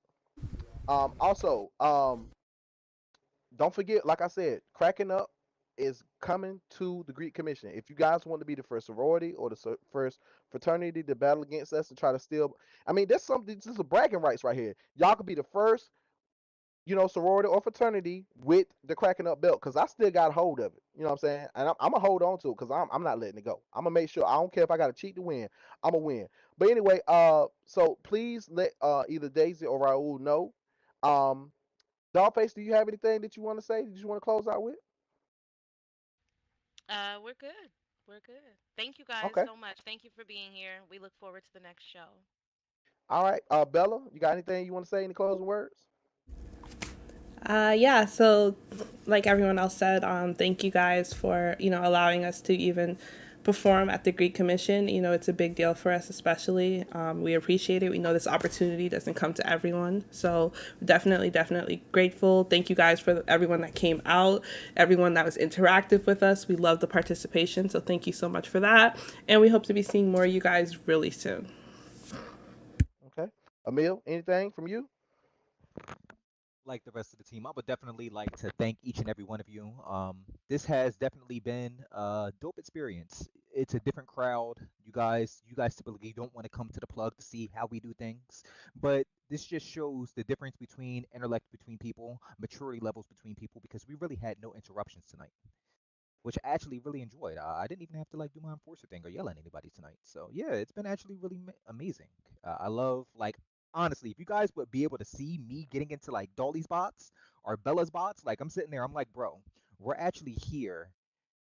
S1: Also, don't forget, like I said, cracking up is coming to the Greek Commission. If you guys want to be the first sorority or the first fraternity to battle against us and try to steal, I mean, there's something. This is a bragging rights right here. Y'all could be the first, sorority or fraternity with the cracking up belt because I still got hold of it. You know what I'm saying? And I'm gonna hold on to it because I'm not letting it go. I'm gonna make sure. I don't care if I gotta cheat to win. I'm gonna win. But anyway, so please let either Daisy or Raul know. Um, Dollface, do you have anything that you want to say? Did you want to close out with?
S3: We're good. We're good. Thank you guys
S1: Okay.
S3: so much. Thank you for being here. We look forward to the next show.
S1: All right. Bella, you got anything you want to say? Any closing words?
S15: Yeah, so like everyone else said, thank you guys for, allowing us to even perform at the Greek Commission. It's a big deal for us, especially. We appreciate it. We know this opportunity doesn't come to everyone. So definitely, definitely grateful. Thank you guys for everyone that came out, everyone that was interactive with us. We love the participation. So thank you so much for that. And we hope to be seeing more of you guys really soon.
S1: Okay. Emil, anything from you?
S14: Like the rest of the team, I would definitely like to thank each and every one of you. This has definitely been a dope experience. It's a different crowd. You guys typically don't want to come to the plug to see how we do things, but this just shows the difference between intellect between people, maturity levels between people, because we really had no interruptions tonight, which I actually really enjoyed. I didn't even have to like do my enforcer thing or yell at anybody tonight. So yeah, it's been actually really amazing. I love like honestly, if you guys would be able to see me getting into like Dolly's bots or Bella's bots, like I'm sitting there, I'm like, bro, we're actually here,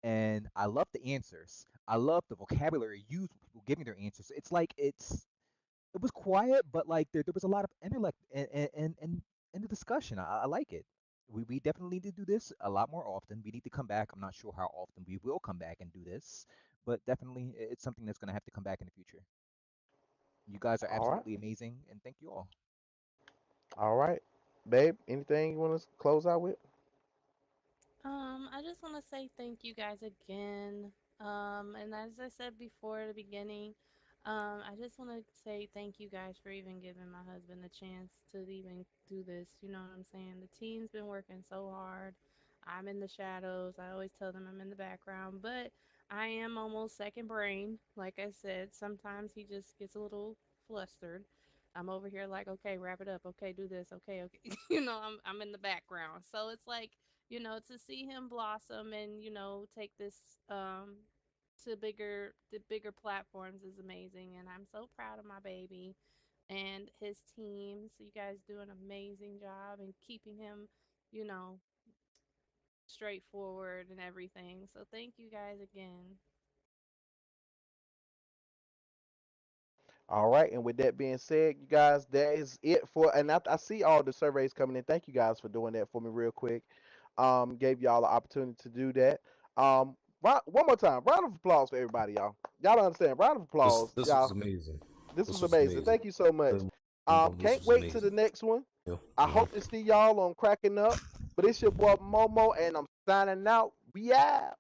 S14: and I love the answers. I love the vocabulary used with people giving their answers. It's like it was quiet, but like there was a lot of intellect in the discussion. I like it. We definitely need to do this a lot more often. We need to come back. I'm not sure how often we will come back and do this, but definitely it's something that's going to have to come back in the future. You guys are
S1: All right.
S14: absolutely amazing, and thank you all.
S1: All right. Babe, anything you want to close out with?
S10: I just want to say thank you guys again. And as I said before at the beginning, I just want to say thank you guys for even giving my husband a chance to even do this. You know what I'm saying? The team's been working so hard. I'm in the shadows. I always tell them I'm in the background, but I am almost second brain. Like I said, sometimes he just gets a little flustered. I'm over here like, okay, wrap it up. Okay, do this. Okay, okay. I'm in the background. So it's like, to see him blossom and, take this to the bigger platforms is amazing. And I'm so proud of my baby and his team. So you guys do an amazing job in keeping him, you know, straightforward and everything. So thank you guys again.
S1: All right. And with that being said, you guys, that is it for. And I see all the surveys coming in. Thank you guys for doing that for me real quick. Gave y'all the opportunity to do that. One more time, round of applause for everybody, y'all. Y'all understand? Round of applause,
S4: This was
S1: y'all.
S4: amazing.
S1: This
S4: This
S1: was
S4: was
S1: amazing.
S4: amazing.
S1: Thank you so much.
S4: This
S1: Can't
S4: was
S1: wait to the
S4: amazing.
S1: next one.
S4: Yeah.
S1: I hope to see y'all on Cracking Up. But it's your boy Momo, and I'm signing out. We out.